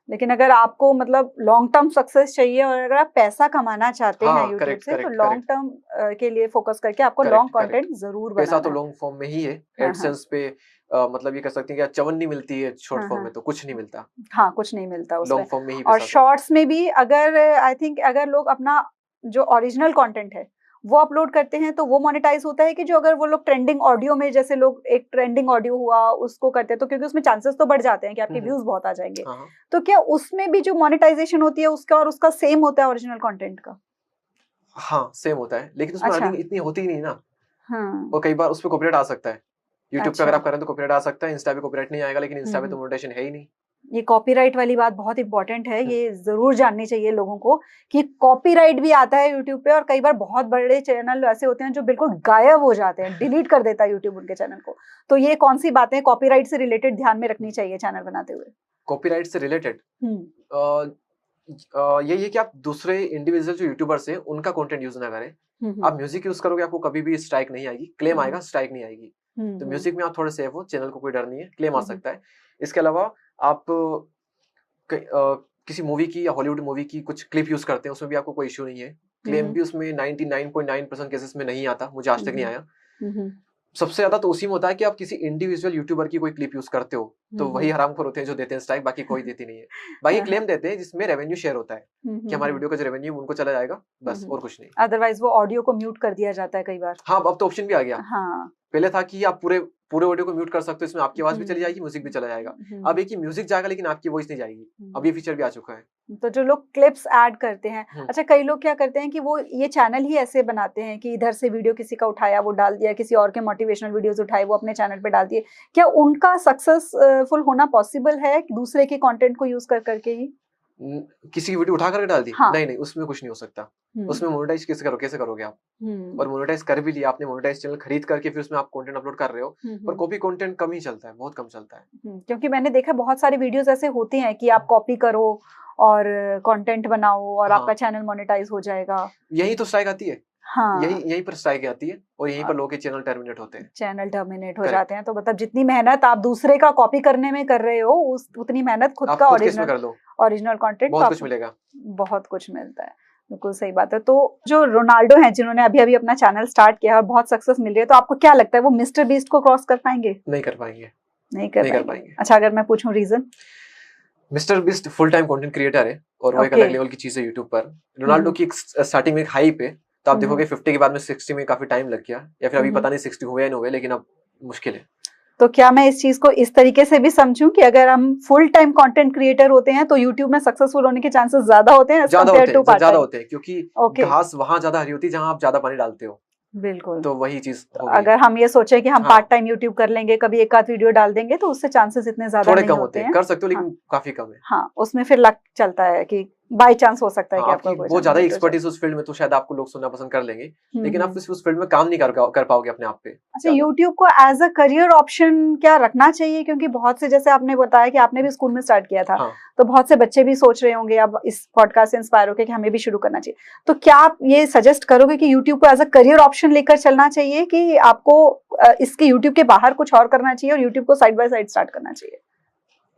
लेकिन अगर आपको मतलब लॉन्ग टर्म सक्सेस चाहिए और अगर आप पैसा कमाना चाहते हैं यूट्यूब से, तो लॉन्ग टर्म के लिए फोकस करके आपको लॉन्ग कंटेंट जरूर बनाना है। पैसा तो लॉन्ग फॉर्म में ही है। एडसेंस पे मतलब ये कह सकते हैं कि चवन नहीं मिलती है शॉर्ट फॉर्म में, तो कुछ नहीं मिलता। हाँ, कुछ नहीं मिलता उसमें। लॉन्ग फॉर्म में ही और शॉर्ट्स में भी अगर आई थिंक अगर लोग अपना जो ओरिजिनल कंटेंट है वो अपलोड करते हैं तो वो मोनेटाइज होता है कि जो अगर वो लोग ट्रेंडिंग ऑडियो में, जैसे लोग एक ट्रेंडिंग ऑडियो हुआ उसको करते हैं, तो क्योंकि उसमें चांसेस तो बढ़ जाते हैं कि आपके व्यूज बहुत आ जाएंगे। तो क्या उसमें भी जो मोनेटाइजेशन होती है उसका और उसका सेम होता है ओरिजिनल कंटेंट का? हाँ सेम होता है, लेकिन उसमें अर्निंग इतनी होती ही नहीं ना। और कई बार उस पे कॉपीराइट आ सकता है। यूट्यूब पे अगर आप करें तो कॉपीराइट आ सकता है, इंस्टा पे कॉपीराइट नहीं आएगा, लेकिन इंस्टा पे तो मोनेटाइजेशन है ही नहीं। ये कॉपीराइट वाली बात बहुत इंपॉर्टेंट है, ये जरूर जाननी चाहिए लोगों को कि कॉपीराइट भी आता है यूट्यूब पे। और कई बार बहुत बड़े चैनल ऐसे होते हैं जो बिल्कुल गायब हो जाते हैं, डिलीट कर देता है यूट्यूब उनके चैनल को। तो ये कौन सी बातें कॉपीराइट से रिलेटेड ध्यान में रखनी चाहिए चैनल बनाते हुए? कॉपीराइट से रिलेटेड यही है कि आप दूसरे इंडिविजुअल जो यूट्यूबर्स हैं उनका कंटेंट यूज ना करें। आप म्यूजिक यूज करोगे आपको कभी भी स्ट्राइक नहीं आएगी, क्लेम आएगा, स्ट्राइक नहीं आएगी। तो म्यूजिक में आप थोड़े सेफ हो, चैनल को कोई डर नहीं है, क्लेम आ सकता है। इसके अलावा आप किसी मूवी की या हॉलीवुड मूवी की कुछ क्लिप यूज करते हैं, उसमें भी आपको कोई इश्यू नहीं है। क्लेम भी उसमें 99.9% केसेस में नहीं आता, मुझे आज तक नहीं आया। सबसे ज्यादा तो उसी में होता है कि आप किसी इंडिविजुअल यूट्यूबर की कोई क्लिप यूज करते हो, तो वही हरामखोर होते हैं जो देते हैं स्ट्राइक, बाकी कोई देती नहीं है। बाकी क्लेम देते हैं जिसमें रेवेन्यू शेयर होता है कि हमारे वीडियो का जो रेवेन्यू उनको चला जाएगा, बस, और कुछ नहीं। अदरवाइज वो ऑडियो को म्यूट कर दिया जाता है कई बार। हाँ, अब तो ऑप्शन भी आ गया। हाँ, पहले था कि आप पूरे ऑडियो को म्यूट कर सकते हो, इसमें आपकी आवाज भी चली जाएगी, म्यूजिक भी चला जाएगा। अब एक ही म्यूजिक जाएगा लेकिन आपकी वॉइस नहीं जाएगी। अब ये फीचर भी आ चुका है। तो जो लोग क्लिप्स ऐड करते हैं, अच्छा, कई लोग क्या करते हैं कि वो ये चैनल ही ऐसे बनाते हैं कि इधर से वीडियो किसी का उठाया वो डाल दिया, किसी और के मोटिवेशनल वीडियोस उठाए वो अपने चैनल पे डाल दिए। क्या उनका सक्सेसफुल होना पॉसिबल है दूसरे के कंटेंट को यूज कर करके ही? किसी की वीडियो उठा करके डाल दी? हाँ। नहीं, उसमें कुछ नहीं हो सकता। उसमें मोनेटाइज कैसे करोगे आप? और मोनेटाइज कर भी लिया आपने, मोनेटाइज चैनल खरीद करके फिर उसमें आप कंटेंट अपलोड कर रहे हो, पर कॉपी कंटेंट कम ही चलता है, बहुत कम चलता है। क्योंकि मैंने देखा बहुत सारे वीडियोस ऐसे होते हैं कि आप कॉपी करो और कंटेंट बनाओ और आपका चैनल मोनेटाइज हो जाएगा। यही तो स्ट्राइक आती है। हाँ, यही पर स्ट्राइक आती है और यहीं पर लोगों के चैनल टर्मिनेट होते हैं। चैनल टर्मिनेट हो जाते हैं। तो मतलब जितनी मेहनत आप दूसरे का कॉपी करने में कर रहे हो, उतनी मेहनत खुद का ओरिजिनल कंटेंट बहुत कुछ मिलेगा, बहुत कुछ मिलता है। बिल्कुल सही बात है। तो जो रोनाल्डो हैं जिन्होंने अभी अपना चैनल स्टार्ट किया और बहुत सक्सेस मिल रही है, तो आपको क्या लगता है वो मिस्टर बीस्ट को क्रॉस कर पाएंगे? नहीं कर पाएंगे। नहीं कर पाएंगे। अच्छा, अगर मैं पूछूं reason? Mister Beast full time content creator है और वो एक अलग लेवल की चीज है यूट्यूब पर। रोनाल्डो की स्टार्टिंग में हाइप है, तो आप देखोगे 50 के बाद में 60 में काफी टाइम लग गया, या फिर अभी पता नहीं 60 हुए या नहीं हुए, लेकिन अब मुश्किल है। तो क्या मैं इस चीज को इस तरीके से भी समझूं कि अगर हम फुल टाइम कंटेंट क्रिएटर होते हैं तो यूट्यूब में सक्सेसफुल होने के चांसेस ज्यादा होते हैं, ज्यादा होते हैं क्योंकि घास वहां ज्यादा हरी होती है जहां आप ज्यादा पानी डालते हो। बिल्कुल। तो वही चीज अगर हम ये सोचे कि हम पार्ट टाइम यूट्यूब कर लेंगे, कभी एक आध वीडियो डाल देंगे, तो उससे चांसेस इतने ज्यादा नहीं होते हैं। कर सकते हो लेकिन काफी कम है। हाँ, उसमें फिर लक चलता है कि बाय चांस हो सकता है कि आपको बहुत ज्यादा एक्सपर्टीज उस फील्ड में, तो शायद आपको लोग सुनना पसंद कर लेंगे, लेकिन आप उस फील्ड में काम नहीं कर पाओगे अपने आप पे। अच्छा, यूट्यूब को एज अ करियर ऑप्शन क्या रखना चाहिए? क्योंकि बहुत से, जैसे आपने बताया कि आपने भी स्कूल में स्टार्ट किया था, तो बहुत से बच्चे भी सोच रहे होंगे अब इस पॉडकास्ट से इंस्पायर होकर कि हमें भी शुरू करना चाहिए। तो क्या आप ये सजेस्ट करोगे कि यूट्यूब को एज अ करियर ऑप्शन लेकर चलना चाहिए, कि आपको इसके यूट्यूब के बाहर कुछ और करना चाहिए और यूट्यूब को साइड बाय साइड स्टार्ट करना चाहिए?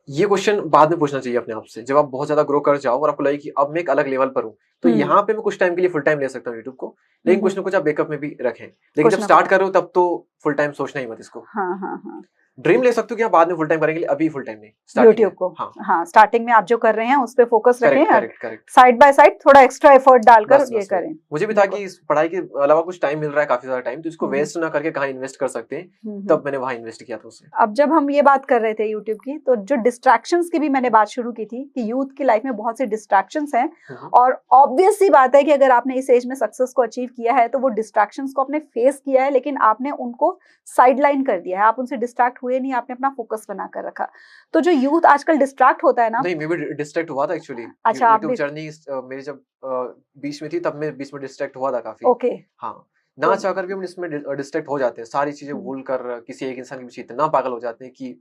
ये क्वेश्चन बाद में पूछना चाहिए अपने आप से, जब आप बहुत ज्यादा ग्रो कर जाओ और आपको लगे कि अब मैं एक अलग लेवल पर हूँ, तो यहाँ पे मैं कुछ टाइम के लिए फुल टाइम ले सकता हूँ यूट्यूब को, लेकिन कुछ ना कुछ आप बैकअप में भी रखें। लेकिन जब स्टार्ट कर रहे हो तब तो फुल टाइम सोचना ही मत इसको। हाँ। ड्रीम ले सकते हो कि आप बाद में फुल टाइम करेंगे, अभी फुल टाइम नहीं, यूट्यूब को। हाँ, स्टार्टिंग में आप जो कर रहे हैं उस पे फोकस रखें, करेक्ट। साइड बाय साइड थोड़ा एक्स्ट्रा एफर्ट डालकर ये करें। मुझे भी था कि पढ़ाई के अलावा कुछ टाइम मिल रहा है, काफी ज्यादा टाइम, तो इसको वेस्ट ना करके कहाँ इन्वेस्ट कर सकते हैं, तब मैंने वहां इन्वेस्ट किया था उससे। अब जब हम ये बात कर रहे थे यूट्यूब की, तो जो डिस्ट्रैक्शंस की भी मैंने बात शुरू की थी कि यूथ की लाइफ में बहुत सी डिस्ट्रैक्शंस हैं, और ऑब्वियस सी बात है कि अगर आपने इस एज में सक्सेस को अचीव किया है तो वो डिस्ट्रैक्शंस को आपने फेस किया है, लेकिन आपने उनको साइडलाइन कर दिया है, आप उनसे डिस्ट्रैक्ट हुए नहीं, आपने अपना फोकस बना कर रखा। तो जो यूथ आजकल डिस्ट्रैक्ट होता है ना, नहीं, मैं भी डिस्ट्रैक्ट हुआ था एक्चुअली। अच्छा, यूट्यूब जर्नी मेरी जब बीच में थी, तब मैं बीच में डिस्ट्रैक्ट हुआ था काफी। ओके। हाँ, ना चाहकर भी हम इसमें डिस्ट्रैक्ट हो जाते हैं, सारी चीजें भूल कर किसी एक इंसान के पीछे इतना पागल हो जाते हैं कि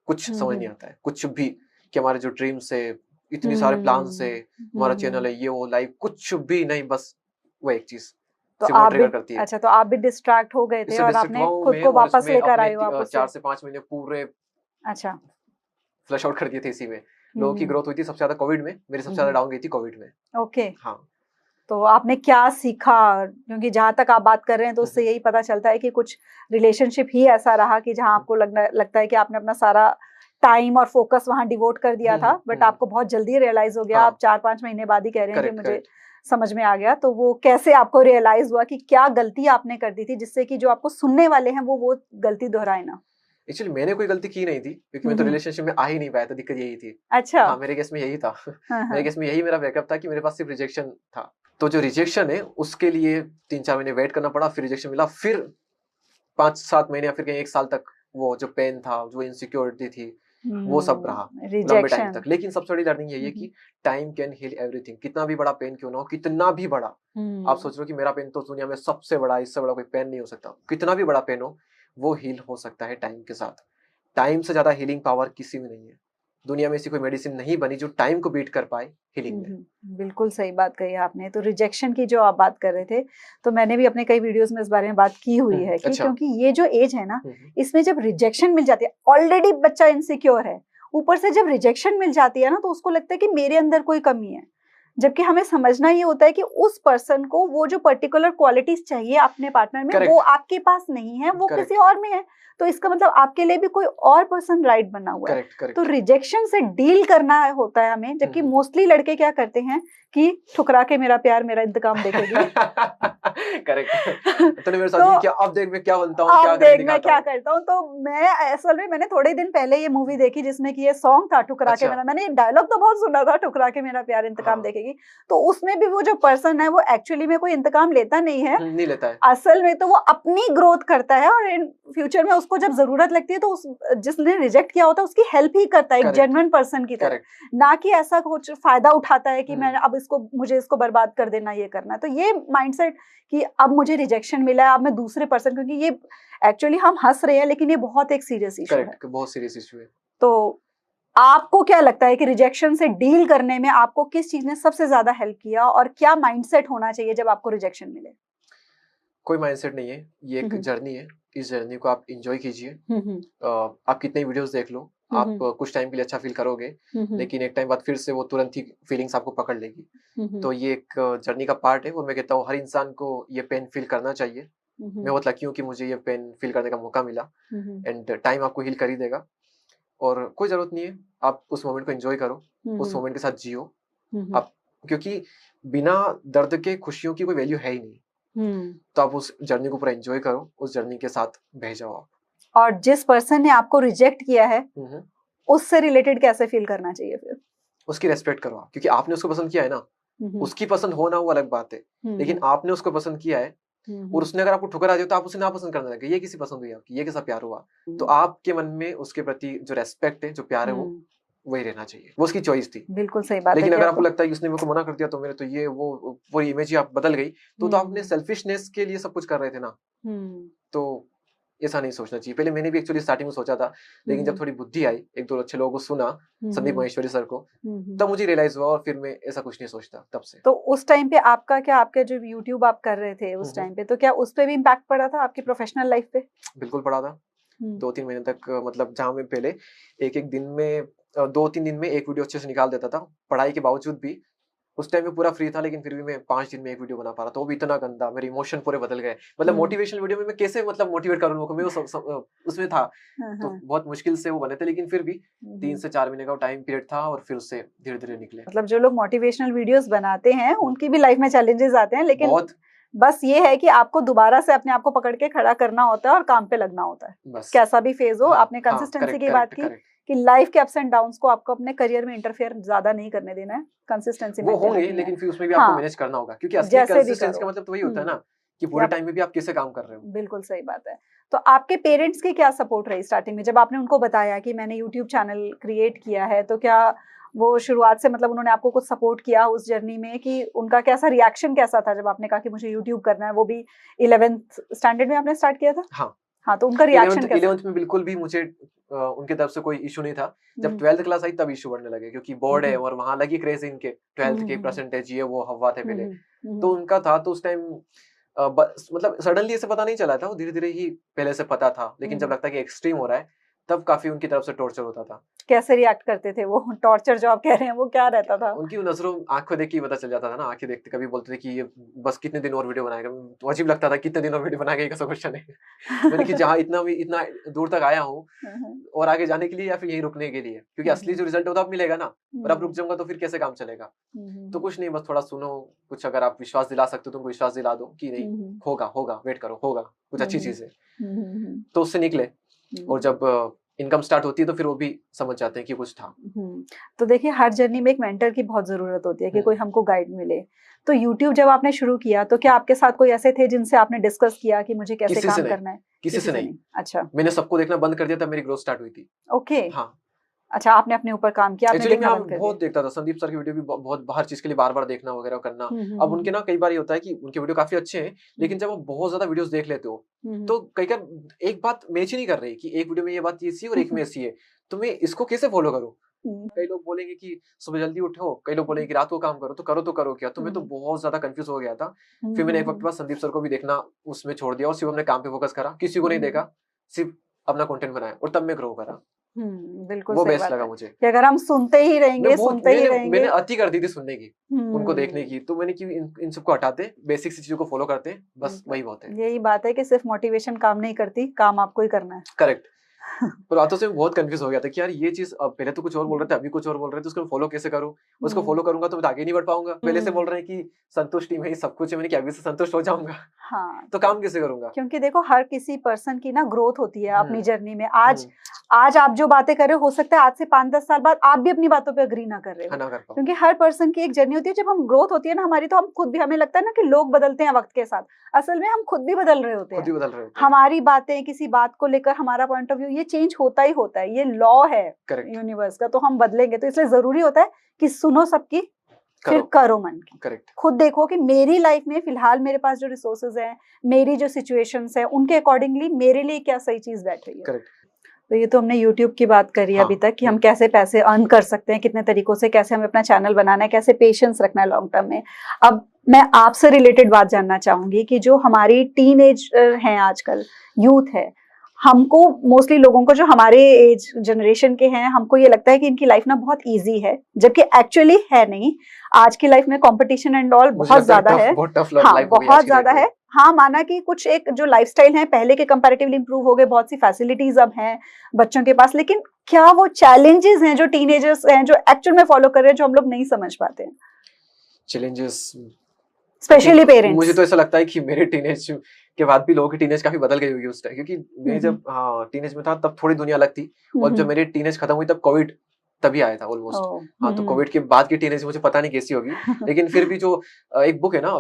कुछ समझ नहीं आता है, कुछ भी, कि हमारे जो ड्रीम्स है, इतने सारे प्लान्स है, हमारा चैनल है, ये वो लाइव, कुछ भी नहीं, बस वो एक चीज तो आप भी करती है। अच्छा, तो आप भी डिस्ट्रैक्ट हो गए थे और आपने खुद को वापस लेकर आए हो वापस 4 से 5 महीने पूरे। अच्छा, फ्लश आउट कर दिए थे इसी में। लोगों की ग्रोथ हुई थी सबसे ज्यादा कोविड में, मेरी सबसे ज्यादा डाउन गई थी कोविड में। ओके। हाँ, तो आपने क्या सीखा? क्योंकि जहां तक आप बात कर रहे हैं तो उससे यही पता चलता है कि कुछ रिलेशनशिप ही ऐसा रहा कि जहां आपको लगता है कि आपने अपना सारा टाइम और फोकस वहां डिवोट कर दिया था, बट आपको बहुत जल्दी रियलाइज हो गया। आप 4-5 महीने बाद ही कह रहे हैं कि मुझे समझ में आ गया। तो वो कैसे आपको रियलाइज हुआ कि क्या गलती आपने कर दी थी, जिससे कि जो आपको सुनने वाले हैं वो गलती दोहराए ना? एक्चुअली मैंने कोई गलती की नहीं थी, क्योंकि मैं तो रिलेशनशिप में आ ही नहीं पाया था, दिक्कत यही थी। अच्छा। हाँ, मेरे केस में यही था। मेरे केस में यही मेरा बैकअप था कि मेरे पास सिर्फ रिजेक्शन था। तो जो रिजेक्शन है उसके लिए 3-4 महीने वेट करना पड़ा, फिर रिजेक्शन मिला, फिर 5-7 महीने या फिर कहीं 1 साल तक वो जो पेन था, जो इनसिक्योरिटी थी, वो सब रहा लंबे टाइम तक। लेकिन सबसे बड़ी लर्निंग यही है कि टाइम कैन हील एवरीथिंग। कितना भी बड़ा पेन क्यों ना हो, कितना भी बड़ा, आप सोच रहे हो कि मेरा पेन तो दुनिया में सबसे बड़ा, इससे बड़ा कोई पेन नहीं हो सकता, कितना भी बड़ा पेन हो वो हील हो सकता है टाइम के साथ। टाइम से ज्यादा हीलिंग पावर किसी में नहीं है। दुनिया में ऐसी कोई मेडिसिन नहीं बनी जो टाइम को बीट कर पाए हीलिंग में। बिल्कुल सही बात कही आपने। तो रिजेक्शन की जो आप बात कर रहे थे, तो मैंने भी अपने कई वीडियोस में इस बारे में बात की हुई है कि अच्छा। क्योंकि ये जो एज है ना, इसमें जब रिजेक्शन मिल जाती है, ऑलरेडी बच्चा इनसिक्योर है, ऊपर से जब रिजेक्शन मिल जाती है ना, तो उसको लगता है कि मेरे अंदर कोई कमी है, जबकि हमें समझना ये होता है कि उस पर्सन को वो जो पर्टिकुलर क्वालिटीज चाहिए अपने पार्टनर में, Correct. वो आपके पास नहीं है, वो Correct. किसी और में है। तो इसका मतलब आपके लिए भी कोई और पर्सन राइट बना हुआ है। तो रिजेक्शन से डील करना होता है हमें, जबकि मोस्टली लड़के क्या करते हैं कि ठुकरा के मेरा प्यार मेरा इंतकाम देखेगी। करेक्ट। तो मेरे साथ क्या अब देख मैं क्या बनता हूँ, क्या देख मैं क्या करता हूँ। तो मैं असल में मैंने थोड़े दिन पहले ये मूवी देखी जिसमें कि ये सॉन्ग था ठुकरा के मेरा, मैंने डायलॉग तो बहुत सुना था, ठुकरा के मेरा प्यार इंतकाम देखेगी। तो उसमें भी वो जो पर्सन है वो एक्चुअली में कोई इंतकाम लेता नहीं है, नहीं लेता है असल में तो वो अपनी ग्रोथ करता है, और इन फ्यूचर में उसको जब जरूरत लगती है तो उस जिसने रिजेक्ट किया होता है उसकी हेल्प ही करता है, एक जेन्युइन पर्सन की तरह, ना कि ऐसा कुछ फायदा उठाता है कि मैं अब मुझे इसको बर्बाद कर देना, ये करना है। तो ये माइंडसेट कि अब मुझे रिजेक्शन मिला है, अब मैं दूसरे पर्सन, क्योंकि ये एक्चुअली हम हंस रहे हैं लेकिन ये बहुत एक सीरियस इशू है, बहुत सीरियस इशू है। तो आपको क्या लगता है कि रिजेक्शन से डील करने में आपको किस चीज ने सबसे ज्यादा हेल्प किया, और क्या माइंडसेट होना चाहिए जब आपको रिजेक्शन मिले? कोई माइंडसेट नहीं है, ये एक जर्नी है। इस जर्नी को आप एंजॉय कीजिए। आप कितने वीडियोस देख लो, आप कुछ टाइम के लिए अच्छा फील करोगे, लेकिन एक टाइम बाद फिर से वो तुरंत ही फीलिंग्स आपको पकड़ लेगी। तो ये एक जर्नी का पार्ट है, और मैं कहता हूँ हर इंसान को ये पेन फील करना चाहिए। मैं बहुत लकी हूँ कि मुझे ये पेन फील करने का मौका मिला, एंड टाइम आपको हील कर ही देगा। और कोई जरूरत नहीं है, आप उस मोमेंट को एंजॉय करो, उस मोमेंट के साथ जियो आप, क्योंकि बिना दर्द के खुशियों की कोई वैल्यू है ही नहीं। तो आप उस जर्नी को पूरा एंजॉय करो, उस जर्नी के साथ बह जाओ आप। और जिस पर्सन ने आपको रिजेक्ट किया है उससे रिलेटेड कैसे फील करना चाहिए फिर? उसकी रेस्पेक्ट करो आप, क्योंकि आपने उसको पसंद किया है ना, उसकी पसंद होना वो अलग बात है, लेकिन आपने उसको पसंद किया है, और उसने अगर आपको ठुकरा दिया तो आप उसे ना पसंद करने लगे, ये किसी पसंद हुई आपकी, ये कैसा प्यार हुआ? तो आपके मन में उसके प्रति जो रेस्पेक्ट है, जो प्यार है, वो वही रहना चाहिए, वो उसकी चॉइस थी। बिल्कुल सही बात लेकिन है। अगर आपको लगता है कि उसने मेरे को मना कर दिया तो मेरे तो ये वो पूरी इमेज ही आप बदल गई, तो आपने सेल्फिशनेस के लिए सब कुछ कर रहे थे ना। तो ऐसा नहीं सोचना चाहिए। पहले मैंने भी एक्चुअली स्टार्टिंग में सोचा था, लेकिन जब थोड़ी बुद्धि आई, एक दो अच्छे लोगों को सुना, संदीप महेश्वरी सर को, तब मुझे रियलाइज हुआ, और फिर मैं ऐसा कुछ नहीं सोचता तब से। तो उस टाइम पे आपका क्या, आपके जो यूट्यूब आप कर रहे थे उस टाइम पे, तो क्या उस पे भी इम्पैक्ट पड़ा था आपकी प्रोफेशनल लाइफ पे? बिल्कुल पड़ा था। 2-3 महीने तक, मतलब जहाँ मैं पहले एक दिन में 2-3 दिन में एक वीडियो अच्छे से निकाल देता था, पढ़ाई के बावजूद भी। उस टाइम में पूरा फ्री था, लेकिन फिर भी मैं 5 दिन में एक वीडियो बना पा रहा था, वो भी इतना गंदा, मेरे इमोशन पूरे बदल गए। मतलब मोटिवेशनल वीडियो में मैं कैसे मतलब मोटिवेट करूं लोगों को, मैं उसमें था, तो बहुत मुश्किल से वो बने थे, लेकिन फिर भी 3 से 4 महीने का टाइम पीरियड था, और फिर उससे धीरे-धीरे निकले। मतलब जो लोग मोटिवेशनल वीडियोस बनाते हैं उनकी भी लाइफ में चैलेंजेस आते हैं, लेकिन बहुत बस ये है कि आपको दोबारा से अपने आप को पकड़ के खड़ा करना होता है और काम पे लगना होता है, बस कैसा भी फेज हो। आपने कंसिस्टेंसी की बात की कि लाइफ के अप्स एंड डाउन्स को आपको अपने करियर में इंटरफेयर ज्यादा नहीं करने देना है, कंसिस्टेंसी वो होंगे, लेकिन फिर उसमें भी आपको मैनेज करना होगा, क्योंकि असली कंसिस्टेंसी का मतलब तो वही होता है ना कि पूरे टाइम में भी आप कैसे काम कर रहे हो। बिल्कुल सही बात है। तो आपके पेरेंट्स की क्या सपोर्ट रही स्टार्टिंग में, जब आपने उनको बताया कि मैंने यूट्यूब चैनल क्रिएट किया है, तो क्या वो शुरुआत से मतलब उन्होंने आपको कुछ सपोर्ट किया उस जर्नी में, कि उनका कैसा रिएक्शन कैसा था जब आपने कहा कि मुझे यूट्यूब करना है? वो भी 11th स्टैंडर्ड में आपने स्टार्ट किया था? हाँ, तो उनका रिएक्शन कैसा? 11th में बिल्कुल भी मुझे उनके तरफ से कोई इशू नहीं था। जब 12th क्लास आई तब इशू बढ़ने लगे, क्योंकि बोर्ड है और वहां अलग ही क्रेज है इनके, 12th के परसेंटेज ये वो हवा थे पहले, तो उनका था। तो उस टाइम मतलब सडनली ऐसे पता नहीं चला था, वो धीरे धीरे ही पहले से पता था, लेकिन जब लगता है कि एक्सट्रीम हो रहा है, तब काफी उनकी तरफ से टॉर्चर होता था। कैसे रिएक्ट करते थे वो? टॉर्चर जो आप कह रहे हैं वो क्या रहता था? उनकी नजरों, आंखों देख के पता चल जाता था ना, आंखें देखते, कभी बोलते थे कि ये बस कितने दिन और वीडियो बनाएगा, तो अजीब लगता था कितने दिन और वीडियो बनाएगा, ये कैसा क्वेश्चन है। मैंने कि जहाँ इतना दूर तक आया हूँ, और आगे जाने के लिए या फिर यहीं रुकने के लिए, क्योंकि असली जो रिजल्ट होता है अब मिलेगा ना, और अब रुक जाऊंगा तो फिर कैसे काम चलेगा। तो कुछ नहीं, बस थोड़ा सुनो, कुछ अगर आप विश्वास दिला सकते हो तो उनको विश्वास दिला दो कि नहीं होगा, वेट करो, होगा, कुछ अच्छी चीज है। तो उससे निकले, और जब इनकम स्टार्ट होती है तो फिर वो भी समझ जाते हैं कि कुछ था। तो देखिए, हर जर्नी में एक मेंटर की बहुत जरूरत होती है कि कोई हमको गाइड मिले। तो YouTube जब आपने शुरू किया तो क्या आपके साथ कोई ऐसे थे जिनसे आपने डिस्कस किया कि मुझे कैसे काम करना है? किसी से नहीं। अच्छा, मैंने सबको देखना बंद कर दिया तब मेरी ग्रोथ स्टार्ट हुई थी। ओके, हाँ। अच्छा, आपने अपने ऊपर काम किया, आपने देखना बंद कर दिया। बहुत देखता था संदीप सर की वीडियो भी, बहुत हर चीज के लिए बार बार देखना वगैरह करना। अब उनके ना कई बार ये होता है कि उनके वीडियो काफी अच्छे हैं, लेकिन जब आप बहुत ज्यादा वीडियोस देख लेते हो तो कई बार एक बात मैच ही नहीं कर रही कि एक वीडियो में ये बात ऐसी है और एक में ऐसी है, तो मैं इसको कैसे फॉलो करूं? कई लोग बोलेंगे कि सुबह जल्दी उठो, कई लोग बोलेंगे कि रात को काम करो, तो करो क्या। तो मैं तो बहुत ज्यादा कंफ्यूज हो गया था। फिर मैंने एक वक्त बाद संदीप सर को भी देखना उसमें छोड़ दिया और सिर्फ अपने काम पे फोकस करा, किसी को नहीं देखा, सिर्फ अपना कंटेंट बनाया और तब मैं ग्रो करा। बिल्कुल वो सही बेस्ट बात लगा है मुझे कि अगर हम सुनते ही रहेंगे मैंने अति कर दी थी सुनने की, उनको देखने की। तो मैंने कि इन सबको हटाते, बेसिक सी चीजों को फॉलो करते, बस वही बहुत है। यही बात है कि सिर्फ मोटिवेशन काम नहीं करती, काम आपको ही करना है। करेक्ट। पर बातों से बहुत कंफ्यूज हो गया था कि यार ये चीज पहले तो कुछ और बोल रहे थे, अभी कुछ और बोल रहे थे, उसको फॉलो कैसे करूं? उसको फॉलो करूंगा तो मैं आगे नहीं बढ़ पाऊंगा। पहले से बोल रहे हैं कि संतुष्टि में ही सब कुछ है, मैंने कि अभी से संतुष्ट हो जाऊंगा। हाँ, तो काम कैसे करूंगा? क्योंकि देखो हर किसी पर्सन की ना ग्रोथ होती है अपनी जर्नी में। आज आप जो बातें कर रहे हो सकता है आज से 5-10 साल बाद आप भी अपनी बातों पे अग्री ना कर रहे हो, क्योंकि हर पर्सन की एक जर्नी होती है। जब हम ग्रोथ होती है ना हमारी, तो हम खुद भी, हमें लगता है ना कि लोग बदलते हैं वक्त के साथ, असल में हम खुद भी बदल रहे होते हैं। हमारी बातें, किसी बात को लेकर हमारा पॉइंट ऑफ व्यू, ये चेंज होता ही होता है, ये लॉ है यूनिवर्स का। तो हम बदलेंगे, तो इसलिए जरूरी होता है कि सुनो सबकी, फिर करो मन की। करेक्ट। खुद देखो कि मेरी लाइफ में फिलहाल मेरे पास जो रिसोर्सेज हैं, मेरी जो सिचुएशंस हैं, उनके अकॉर्डिंगली मेरे लिए क्या सही चीज बैठ रही है। करेक्ट। तो ये तो हमने YouTube की बात करी अभी तक कि हम कैसे पैसे अर्न कर सकते हैं, कितने तरीकों से, कैसे हमें अपना चैनल बनाना है, कैसे पेशेंस रखना है लॉन्ग टर्म में। अब मैं आपसे रिलेटेड बात जानना चाहूंगी कि जो हमारी टीनेज हैं आजकल, यूथ है, हमको मोस्टली लोगों को, जो हमारे एज जनरेशन के हैं, हमको ये लगता है कि इनकी लाइफ ना बहुत इजी है, जबकि एक्चुअली है नहीं। आज की लाइफ में कंपटीशन एंड ऑल बहुत ज्यादा है। हाँ, बहुत ज्यादा है। हाँ, माना कि कुछ एक जो लाइफस्टाइल है पहले के कंपैरेटिवली इंप्रूव हो गए, बहुत सी फैसिलिटीज अब हैं बच्चों के पास, लेकिन क्या वो चैलेंजेस हैं जो टीनेजर्स हैं जो एक्चुअल में फॉलो कर रहे हैं, जो हम लोग नहीं समझ पाते हैं? Challenges specially parents. मुझे तो ऐसा लगता है कि मेरे टीनेज के बाद भी लोगों की टीनेज काफी बदल गई होगी उस टाइम, क्योंकि मैं जब टीनेज में था तब थोड़ी दुनिया अलग थी, और जब मेरी टीनेज खत्म हुई तब कोविड तभी आया था ऑलमोस्ट। हाँ, तो कोविड के बाद की टीनेज मुझे पता नहीं कैसी होगी, लेकिन फिर भी जो एक बुक है ना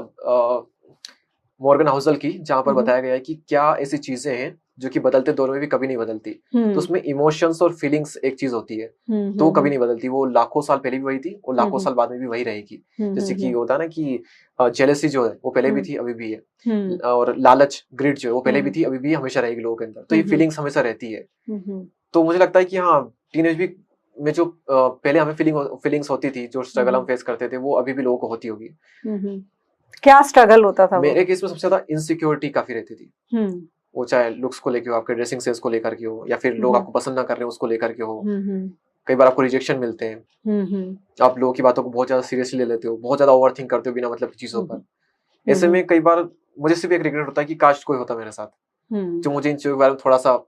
मॉर्गन हाउसल की, जहाँ पर बताया गया है कि क्या ऐसी चीजें हैं जो कि बदलते दौर में भी कभी नहीं बदलती। तो उसमें इमोशंस और फीलिंग्स एक चीज होती है, तो वो कभी नहीं बदलती। वो लाखों साल पहले भी वही थी और लाखों साल बाद में भी वही रहेगी। जैसे कि होता है ना कि जेलसी जो है वो पहले भी थी, अभी भी है, और लालच, ग्रिड जो है वो पहले भी थी, अभी भी हमेशा रहेगी लोगों के अंदर। तो ये फीलिंग्स हमेशा रहती है। तो मुझे लगता है कि हाँ, टीनेज भी में जो पहले हमें फीलिंग्स होती थी, जो स्ट्रगल हम फेस करते थे, वो अभी भी लोगों को होती होगी। क्या स्ट्रगल होता था? मेरे केस में सबसे ज्यादा इनसिक्योरिटी काफी रहती थी। वो चाहे लुक्स को लेके हो, आपके ड्रेसिंग सेंस को लेकर के हो, या फिर लोग आपको पसंद ना कर रहे हो उसको लेकर के हो। कई बार आपको रिजेक्शन मिलते हैं, आप लोगों की बातों को बहुत ज्यादा सीरियसली ले लेते हो, बहुत ज्यादा ओवरथिंक करते हो बिना मतलब की चीजों पर। ऐसे में कई बार मुझे सिर्फ एक रिग्रेट होता है कि काश कोई होता मेरे साथ जो मुझे इन चीजों के बारे में थोड़ा सा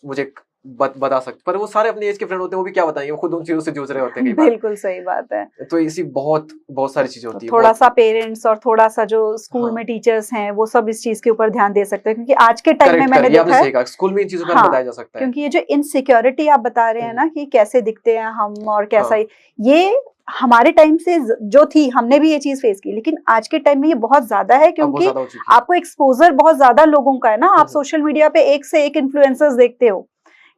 मुझे बता सकते। पर वो सारे अपने एज के फ्रेंड होते हैं, वो भी क्या बताएंगे, वो खुद उन चीजों से जूझ रहे होते हैं। बिल्कुल सही बात है। तो इसी बहुत सारी चीजें होती है। थोड़ा सा पेरेंट्स और थोड़ा सा जो स्कूल में टीचर्स हैं, वो सब इस चीज के ऊपर ध्यान दे सकते हैं, क्योंकि आज के टाइम में मैंने देखा है स्कूल में इन चीजों पर बताया जा सकता है। क्योंकि ये जो इनसिक्योरिटी आप बता रहे हैं ना कि कैसे दिखते हैं हम और कैसा, ये हमारे टाइम से जो थी, हमने भी ये चीज फेस की, लेकिन आज के टाइम में ये बहुत ज्यादा है, क्योंकि आपको एक्सपोजर बहुत ज्यादा लोगों का है ना। आप सोशल मीडिया पे एक से एक इन्फ्लुएंसर्स देखते हो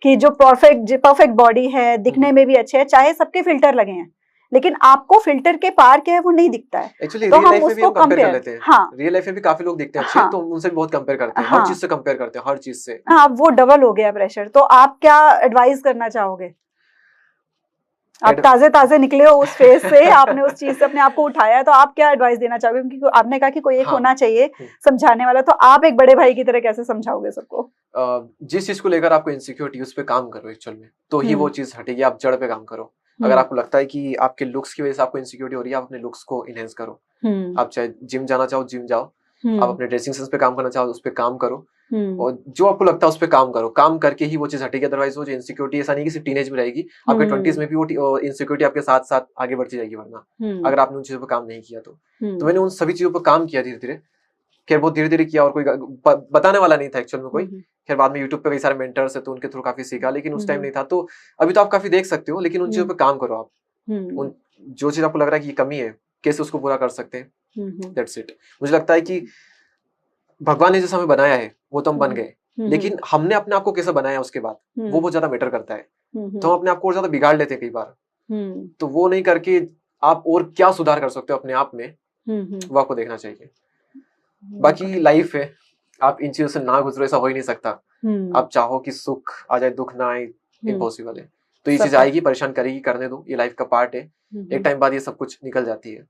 कि जो परफेक्ट बॉडी है, दिखने में भी अच्छे है, चाहे सबके फिल्टर लगे हैं, लेकिन आपको फिल्टर के पार क्या है वो नहीं दिखता है। एक्चुअली तो हम उसको कंपेयर कर लेते हैं। हाँ, रियल लाइफ में भी काफी लोग दिखते हैं अच्छे, तो उनसे भी बहुत कंपेयर करते हैं। हर चीज से कंपेयर करते हैं, हर चीज से। हाँ, वो डबल हो गया प्रेशर। तो आप क्या एडवाइस करना चाहोगे? आप ताजे निकले हो उस फेज से, आपने उस चीज से अपने आप को उठाया है, तो आप क्या एडवाइस देना चाहोगे? क्योंकि आपने कहा कि कोई एक होना चाहिए समझाने वाला, तो आप एक बड़े भाई की तरह कैसे समझाओगे सबको? जिस चीज को लेकर आपको इनसिक्योरिटी, उस पे काम करो एक्चुअल में, तो ही वो चीज हटेगी। आप जड़ पे काम करो। अगर आपको लगता है कि आपके लुक्स की वजह से आपको इनसिक्योरिटी हो रही है, आप अपने लुक्स को इनहेंस करो। आप चाहे जिम जाना चाहो, जिम जाओ। आप अपने ड्रेसिंग सेंस पे काम करना चाहो, उस पे काम करो। और जो आपको लगता है उस पे काम करो, काम करके ही वो चीज हटेगी। अदरवाइज वो जो इनसिक्योरिटी, ऐसा नहीं कि सिर्फ टीनेज में रहेगी, आपके 20s में भी वो इनसिक्योरिटी आपके साथ साथ आगे बढ़ती जाएगी, वरना अगर आपने उन चीजों पर काम नहीं किया तो मैंने उन सभी चीजों पर काम किया धीरे धीरे। खैर बहुत धीरे धीरे किया, और कोई बताने वाला नहीं था एक्चुअल में कोई। खैर बाद में यूट्यूब पे कई सारे मेंटर्स है, तो उनके थ्रू काफी सीखा, लेकिन उस टाइम नहीं था। तो अभी तो आप काफी देख सकते हो, लेकिन उन चीजों पे काम करो आप। उन जो चीज आपको लग रहा है कि कमी है, कैसे उसको पूरा कर सकते हैं, दैट्स इट। मुझे लगता है कि भगवान ने जैसा हमें बनाया है वो तो हम बन गए, लेकिन हमने अपने आप को कैसे बनाया उसके बाद वो बहुत ज्यादा मैटर करता है। तो हम अपने आप को और ज्यादा बिगाड़ लेते हैं कई बार। तो वो नहीं करके आप और क्या सुधार कर सकते हो अपने आप में, वो आपको देखना चाहिए। बाकी लाइफ है, आप इन चीजों से ना गुजरो, ऐसा हो ही नहीं सकता। आप चाहो कि सुख आ जाए, दुख ना आए, इम्पॉसिबल है। तो ये सब चीज आएगी, परेशान करेगी, करने दो, ये लाइफ का पार्ट है, एक टाइम बाद ये सब कुछ निकल जाती है।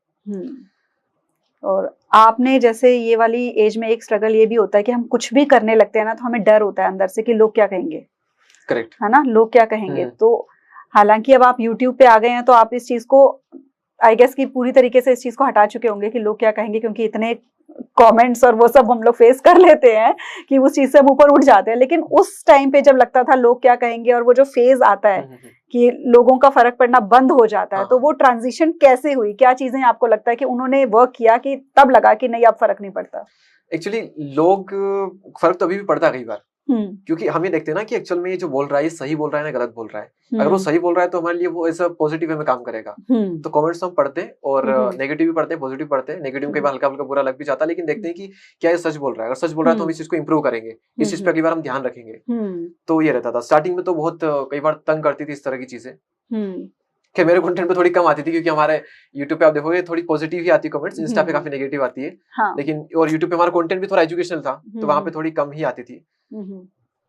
और आपने जैसे ये वाली एज में एक स्ट्रगल ये भी होता है कि हम कुछ भी करने लगते हैं ना तो हमें डर होता है अंदर से कि लोग क्या कहेंगे, करेक्ट है ना, लोग क्या कहेंगे। तो हालांकि अब आप YouTube पे आ गए हैं तो आप इस चीज को आई गेस कि पूरी तरीके से इस चीज को हटा चुके होंगे कि लोग क्या कहेंगे, क्योंकि इतने कमेंट्स और वो सब हम लोग फेस कर लेते हैं कि उस चीज से हम ऊपर उठ जाते हैं। लेकिन उस टाइम पे जब लगता था लोग क्या कहेंगे और वो जो फेज आता है कि लोगों का फर्क पड़ना बंद हो जाता है, तो वो ट्रांजिशन कैसे हुई, क्या चीजें आपको लगता है कि उन्होंने वर्क किया कि तब लगा कि नहीं अब फर्क नहीं पड़ता? एक्चुअली लोग फर्क तो अभी भी पड़ता है कई बार, क्योंकि हम ये देखते हैं ना कि एक्चुअल में ये जो बोल रहा है ये सही बोल रहा है ना गलत बोल रहा है। अगर वो सही बोल रहा है तो हमारे लिए वो ऐसा पॉजिटिव वे में काम करेगा। तो कमेंट्स हम पढ़ते हैं और नेगेटिव भी पढ़ते हैं, पॉजिटिव पढ़ते हैं। नेगेटिव कई बार हल्का हल्का बुरा लग भी जाता है, लेकिन देखते हैं कि क्या ये सच बोल रहा है। अगर सच बोल रहा है तो हम इस चीज को इंप्रूव करेंगे, इस चीज पे अगली बार हम ध्यान रखेंगे। तो ये रहता था। स्टार्टिंग में तो बहुत कई बार तंग करती थी इस तरह की चीजें कि मेरे कंटेंट पे थोड़ी कम आती थी, क्योंकि हमारे YouTube पे आप देखोगे थोड़ी पॉजिटिव ही आती है कमेंट्स, इंस्टा पे काफी नेगेटिव आती है। लेकिन और YouTube पे हमारा कंटेंट भी थोड़ा एजुकेशनल था, तो वहां पे थोड़ी कम ही आती थी।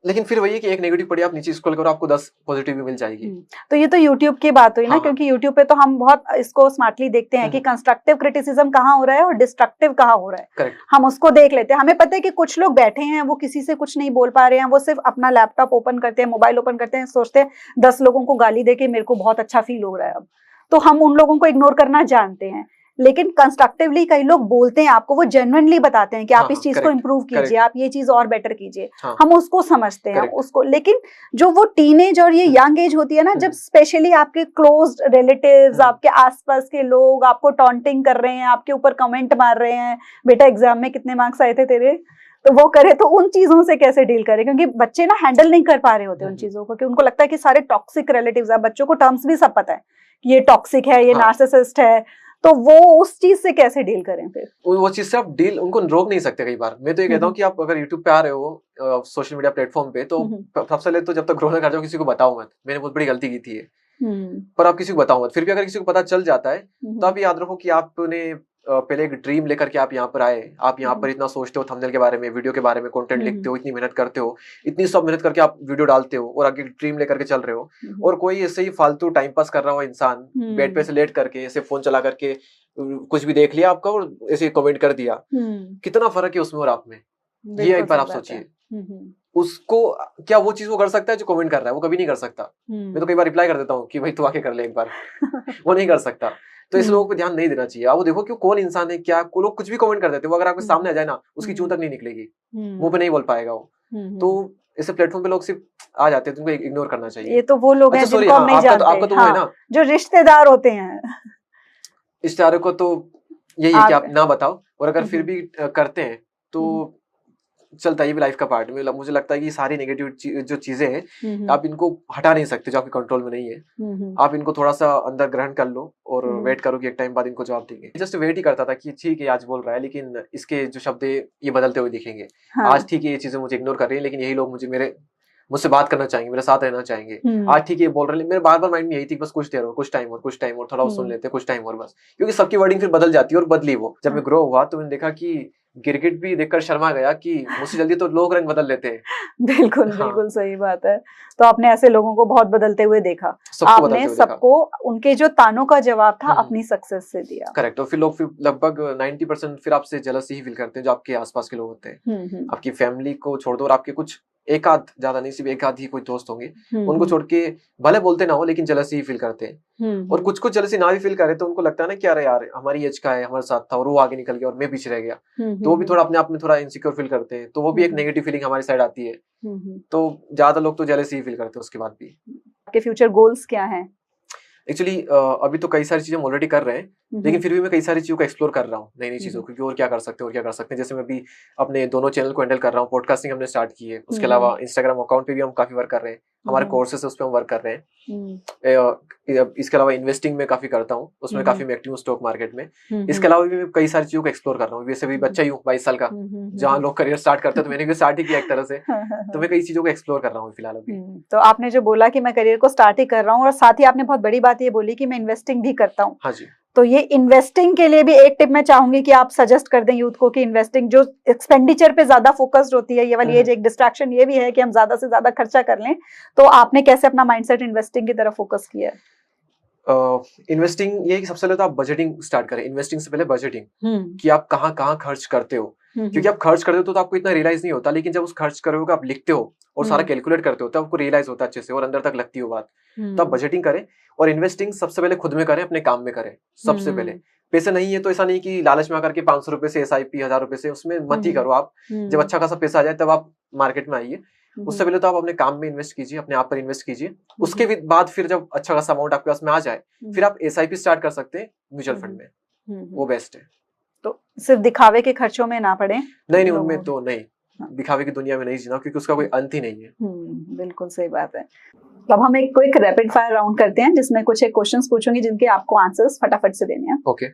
लेकिन फिर वही है कि एक नेगेटिव पढ़ी, आप नीचे स्क्रॉल करो, आपको 10 पॉजिटिव भी मिल जाएगी। तो ये तो YouTube की बात हुई ना, क्योंकि YouTube पे तो हम बहुत इसको स्मार्टली देखते हैं कि कंस्ट्रक्टिव क्रिटिसिज्म कहाँ हो रहा है और डिस्ट्रक्टिव कहाँ हो रहा है। करेक्ट, हम उसको देख लेते हैं। हमें पता है कि कुछ लोग बैठे हैं, वो किसी से कुछ नहीं बोल पा रहे हैं, वो सिर्फ अपना लैपटॉप ओपन करते हैं, मोबाइल ओपन करते हैं, सोचते हैं 10 लोगों को गाली दे के मेरे को बहुत अच्छा फील हो रहा है अब, तो हम उन लोगों को इग्नोर करना जानते हैं। लेकिन कंस्ट्रक्टिवली कई लोग बोलते हैं आपको, वो जेन्युइनली बताते हैं कि आप इस चीज को इम्प्रूव कीजिए, आप ये चीज और बेटर कीजिए। हम उसको समझते हैं उसको। लेकिन जो वो टीनेज और ये यंग एज होती है ना, जब स्पेशली आपके क्लोज रिलेटिव्स, आपके आसपास के लोग आपको टॉन्टिंग कर रहे हैं, आपके ऊपर कमेंट मार रहे हैं, बेटा एग्जाम में कितने मार्क्स आए थे तेरे, तो वो करे, तो उन चीजों से कैसे डील करें? क्योंकि बच्चे ना हैंडल नहीं कर पा रहे होते उन चीजों को, कि उनको लगता है कि सारे टॉक्सिक रिलेटिव्स है। बच्चों को टर्म्स भी सब पता है, ये टॉक्सिक है, ये नार्सिसिस्ट है, तो वो उस चीज से कैसे डील करें फिर? वो चीज से आप डील उनको रोक नहीं सकते। कई बार मैं तो ये कहता हूँ कि आप अगर YouTube पे आ रहे हो सोशल मीडिया प्लेटफॉर्म पे, तो सबसे पहले तो जब तक ग्रो ना कर जाओ किसी को बताओ मत। मैंने बहुत बड़ी गलती की थी ये, पर आप किसी को बताओ मत। फिर भी अगर किसी को पता चल जाता है तो आप याद रखो कि आपने पहले एक ड्रीम लेकर के आप यहाँ पर आए, आप यहाँ पर इतना सोचते हो थंबनेल के बारे में, वीडियो के बारे में, कंटेंट लिखते हो, इतनी मेहनत करते हो, इतनी सब मेहनत करके आप वीडियो डालते हो और आगे ड्रीम लेकर के चल रहे हो, और कोई ऐसे ही फालतू टाइम पास कर रहा हो इंसान बेड पे से लेट करके ऐसे फोन चला करके कुछ भी देख लिया आपका और ऐसे कमेंट कर दिया, कितना फर्क है उसमें और आप में, ये एक बार आप सोचिए। उसको क्या वो चीज वो कर सकता है जो कमेंट कर रहा है? वो कभी नहीं कर सकता। मैं तो कई बार रिप्लाई कर देता हूँ कि भाई तू आके कर ले एक बार वो नहीं कर सकता। तो इस लोगों पे ध्यान नहीं देना चाहिए। वो देखो कि कौन इंसान है, क्या लोग कुछ भी कमेंट कर देते हैं, वो अगर आपके सामने आ जाए ना, उसकी चूं तक नहीं निकलेगी, मुंह पे नहीं बोल पाएगा वो। तो इस प्लेटफॉर्म पे लोग सिर्फ आ जाते हैं, तुमको इग्नोर करना चाहिए। ये तो वो लोग हैं जिनको हम नहीं जानते, आपका तो वो है ना, जो रिश्तेदार होते हैं। रिश्तेदारों को तो यही है कि आप ना बताओ, और अगर फिर भी करते हैं तो चलता है, ये भी लाइफ का पार्ट है। मुझे लगता है कि सारी नेगेटिव जो चीजें हैं आप इनको हटा नहीं सकते, जो आपके कंट्रोल में नहीं है। आप इनको थोड़ा सा अंदर ग्रहण कर लो और वेट करो कि एक टाइम बाद इनको जवाब देंगे। जस्ट वेट ही करता था कि ठीक है आज बोल रहा है, लेकिन इसके जो शब्द है ये बदलते हुए दिखेंगे। आज ठीक है ये चीजें मुझे इग्नोर कर रही है, लेकिन यही लोग मुझसे बात करना चाहेंगे, मेरे साथ रहना चाहेंगे। आज ठीक है बोल रहे हैं, मेरे बार बार माइंड में यही थी बस कुछ देर और कुछ टाइम और थोड़ा सुन लेते, कुछ टाइम और बस, क्योंकि सबकी वर्डिंग फिर बदल जाती है और बदली वो। जब मैं ग्रो हुआ तो मैंने देखा कि गिरगिट भी देखकर शर्मा गया कि मुझसे जल्दी तो लोग रंग बदल लेते हैं। बिल्कुल बिल्कुल सही बात है। तो आपने ऐसे लोगों को बहुत बदलते हुए देखा, आपने सबको उनके जो तानों का जवाब था अपनी सक्सेस से दिया। करेक्ट। और फिर लोग लगभग 90% फिर आपसे जेलसी ही फील करते हैं, जो आपके आसपास के लोग होते हैं। आपकी फैमिली को छोड़ दो और आपके कुछ एक आध, ज्यादा नहीं, सिर्फ एक आध ही कोई दोस्त होंगे, उनको छोड़ के भले बोलते ना हो लेकिन जेलसी ही फील करते हैं। और कुछ जेलसी ना भी फील करे तो उनको लगता है ना कि अरे यार हमारी एज का है, हमारे साथ था और वो आगे निकल गया और मैं पीछे रह गया, तो वो भी थोड़ा अपने आप में थोड़ा इनसिक्योर फील करते हैं। तो वो भी एक नेगेटिव फीलिंग हमारी साइड आती है। तो ज्यादा लोग तो जेलसी ही फील करते हैं उसके बाद भी। आपके फ्यूचर गोल्स क्या हैं? एक्चुअली अभी तो कई सारी चीजें हम ऑलरेडी कर रहे हैं, लेकिन फिर भी मैं कई सारी चीजों को एक्सप्लोर कर रहा हूँ, नई नई चीजों को, और क्या कर सकते हैं जैसे मैं अभी अपने दोनों चैनल को हैंडल कर रहा हूँ, पॉडकास्टिंग हमने स्टार्ट की है, उसके अलावा इंस्टाग्राम अकाउंट पे भी हम काफी वर्क कर रहे हैं, हमारे कोर्सेस उस पर हम वर्क कर रहे हैं। इसके अलावा इन्वेस्टिंग में काफी करता हूँ, उसमें काफी मैं एक्टिव हूँ स्टॉक मार्केट में। इसके अलावा भी मैं कई सारी चीजों को एक्सप्लोर कर रहा हूँ। वैसे भी बच्चा ही हूँ 22 साल का, जहाँ लोग करियर स्टार्ट करते हैं तो मैंने भी स्टार्ट ही किया एक तरह से। तो मैं कई चीजों को एक्सप्लोर कर रहा हूँ फिलहाल अभी। तो आपने जो बोला कि मैं करियर को स्टार्ट ही कर रहा हूँ, और साथ ही आपने बहुत बड़ी बात ये बोली कि मैं इन्वेस्टिंग भी करता हूँ। हाँ जी। तो ये इन्वेस्टिंग के लिए भी एक टिप मैं चाहूंगी कि आप सजेस्ट कर दें यूथ को कि इन्वेस्टिंग जो एक्सपेंडिचर पे ज्यादा फोकस्ड होती है, ये वाली एज एक डिस्ट्रैक्शन ये भी है कि हम ज्यादा से ज्यादा खर्चा कर लें, तो आपने कैसे अपना माइंडसेट इन्वेस्टिंग की तरफ फोकस किया है? इन्वेस्टिंग ये कि सबसे पहले तो आप बजटिंग स्टार्ट करें, इन्वेस्टिंग से पहले बजटिंग, कि आप कहाँ कहाँ खर्च करते हो, क्योंकि आप खर्च करते हो तो आपको इतना रियलाइज नहीं होता, लेकिन जब उस खर्च करोगे आप लिखते हो और सारा कैलकुलेट करते हो तब आपको रियलाइज होता है अच्छे से और अंदर तक लगती हो बात। तो आप बजटिंग करें और इन्वेस्टिंग सबसे पहले खुद में करें, अपने काम में करें सबसे पहले। पैसे नहीं है तो ऐसा नहीं कि लालच में आकर के 500 रुपए से SIP 1000 रुपए से उसमें मत ही करो आप। जब अच्छा खासा पैसा आ जाए तब आप मार्केट में आइए। उससे पहले तो आप अपने काम में इन्वेस्ट कीजिए, अपने आप पर इन्वेस्ट कीजिए। उसके बाद फिर जब अच्छा खासा अमाउंट आपके पास में आ जाए फिर आप SIP स्टार्ट कर सकते हैं म्यूचुअल फंड में, वो बेस्ट है। तो सिर्फ दिखावे के खर्चों में ना पड़े। नहीं, उनमें तो नहीं, दिखावे की दुनिया में नहीं जीना, क्योंकि उसका कोई अंत ही नहीं है। बिल्कुल सही बात है। तो अब हम एक क्विक रैपिड फायर राउंड करते हैं जिसमें कुछ एक क्वेश्चंस पूछूंगी जिनके आपको आंसर्स फटाफट से देने हैं। ओके।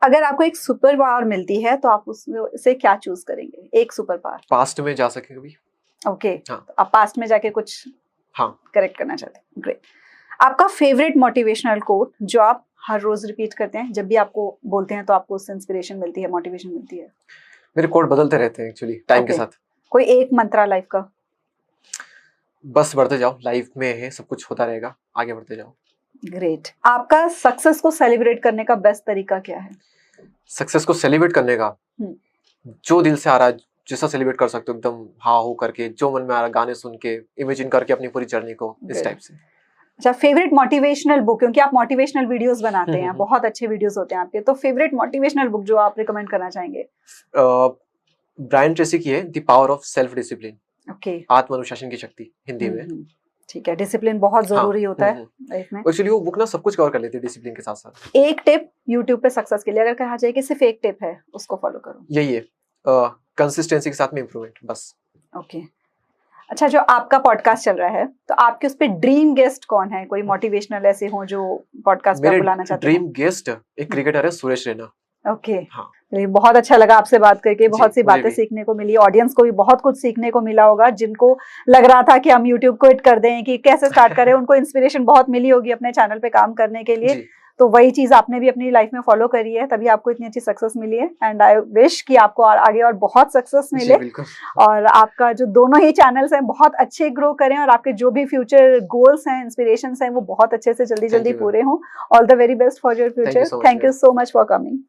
अगर आपको एक सुपर पावर मिलती है तो आप उससे क्या चूज करेंगे? एक सुपर पावर। पास्ट में जा सके कभी। ओके। हाँ। तो आप पास्ट में जाके कुछ करेक्ट करना चाहते हैं। ग्रेट। आपका फेवरेट मोटिवेशनल कोट जो आप हर रोज रिपीट करते हैं, जब भी आपको बोलते हैं तो आपको उससे इंस्पिरेशन मिलती है, मोटिवेशन मिलती है? मेरे कोट बदलते रहते हैं एक्चुअली टाइम के साथ। कोई एक मंत्रा लाइफ का? बस बढ़ते जाओ, लाइफ में है सब कुछ होता रहेगा, आगे बढ़ते जाओ। ग्रेट। आपका सक्सेस को सेलिब्रेट करने का बेस्ट तरीका क्या है? सक्सेस को सेलिब्रेट करने का जो दिल से आ रहा है, जैसा सेलिब्रेट कर सकते हो, एकदम हाँ हो करके, जो मन में आ रहा, गाने सुन के, इमेजिन करके अपनी पूरी जर्नी को, इस टाइप से। अच्छा, फेवरेट मोटिवेशनल बुक, क्योंकि आप मोटिवेशनल वीडियोस बनाते हैं, बहुत अच्छे वीडियोस होते हैं आपके, तो फेवरेट मोटिवेशनल बुक जो आप रिकमेंड करना चाहेंगे? ब्रायन ट्रेसी की है the power of self discipline. Okay. आत्मानुशासन की शक्ति हिंदी में। ठीक है, डिसिप्लिन बहुत जरूरी होता है लाइफ में। एक्चुअली वो बुक ना सब कुछ कवर कर लेती है डिसिप्लिन के साथ साथ। एक टिप YouTube पे सक्सेस के लिए अगर कहा जाए कि सिर्फ एक टिप है, उसको फॉलो करो। यही है, कंसिस्टेंसी के साथ में इंप्रूवमेंट, बस। ओके। अच्छा, जो आपका पॉडकास्ट चल रहा है तो आपके उस पे ड्रीम गेस्ट कौन है? कोई मोटिवेशनल ऐसे हो जो पॉडकास्ट पे बुलाना चाहते हैं? ड्रीम गेस्ट एक क्रिकेटर है, सुरेश रैना। ओके। हाँ। बहुत अच्छा लगा आपसे बात करके, बहुत सी बातें सीखने को मिली, ऑडियंस को भी बहुत कुछ सीखने को मिला होगा। जिनको लग रहा था कि हम YouTube को हिट कर दें, कि कैसे स्टार्ट करें, उनको इंस्पिरेशन बहुत मिली होगी अपने चैनल पे काम करने के लिए। तो वही चीज आपने भी अपनी लाइफ में फॉलो करी है, तभी आपको इतनी अच्छी सक्सेस मिली है। एंड आई विश कि आपको आगे और बहुत सक्सेस मिले, और आपका जो दोनों ही चैनल्स हैं बहुत अच्छे ग्रो करें, और आपके जो भी फ्यूचर गोल्स हैं, इंस्पिरेशंस हैं, वो बहुत अच्छे से जल्दी पूरे हों। All the very best for your future. Thank you so much for coming.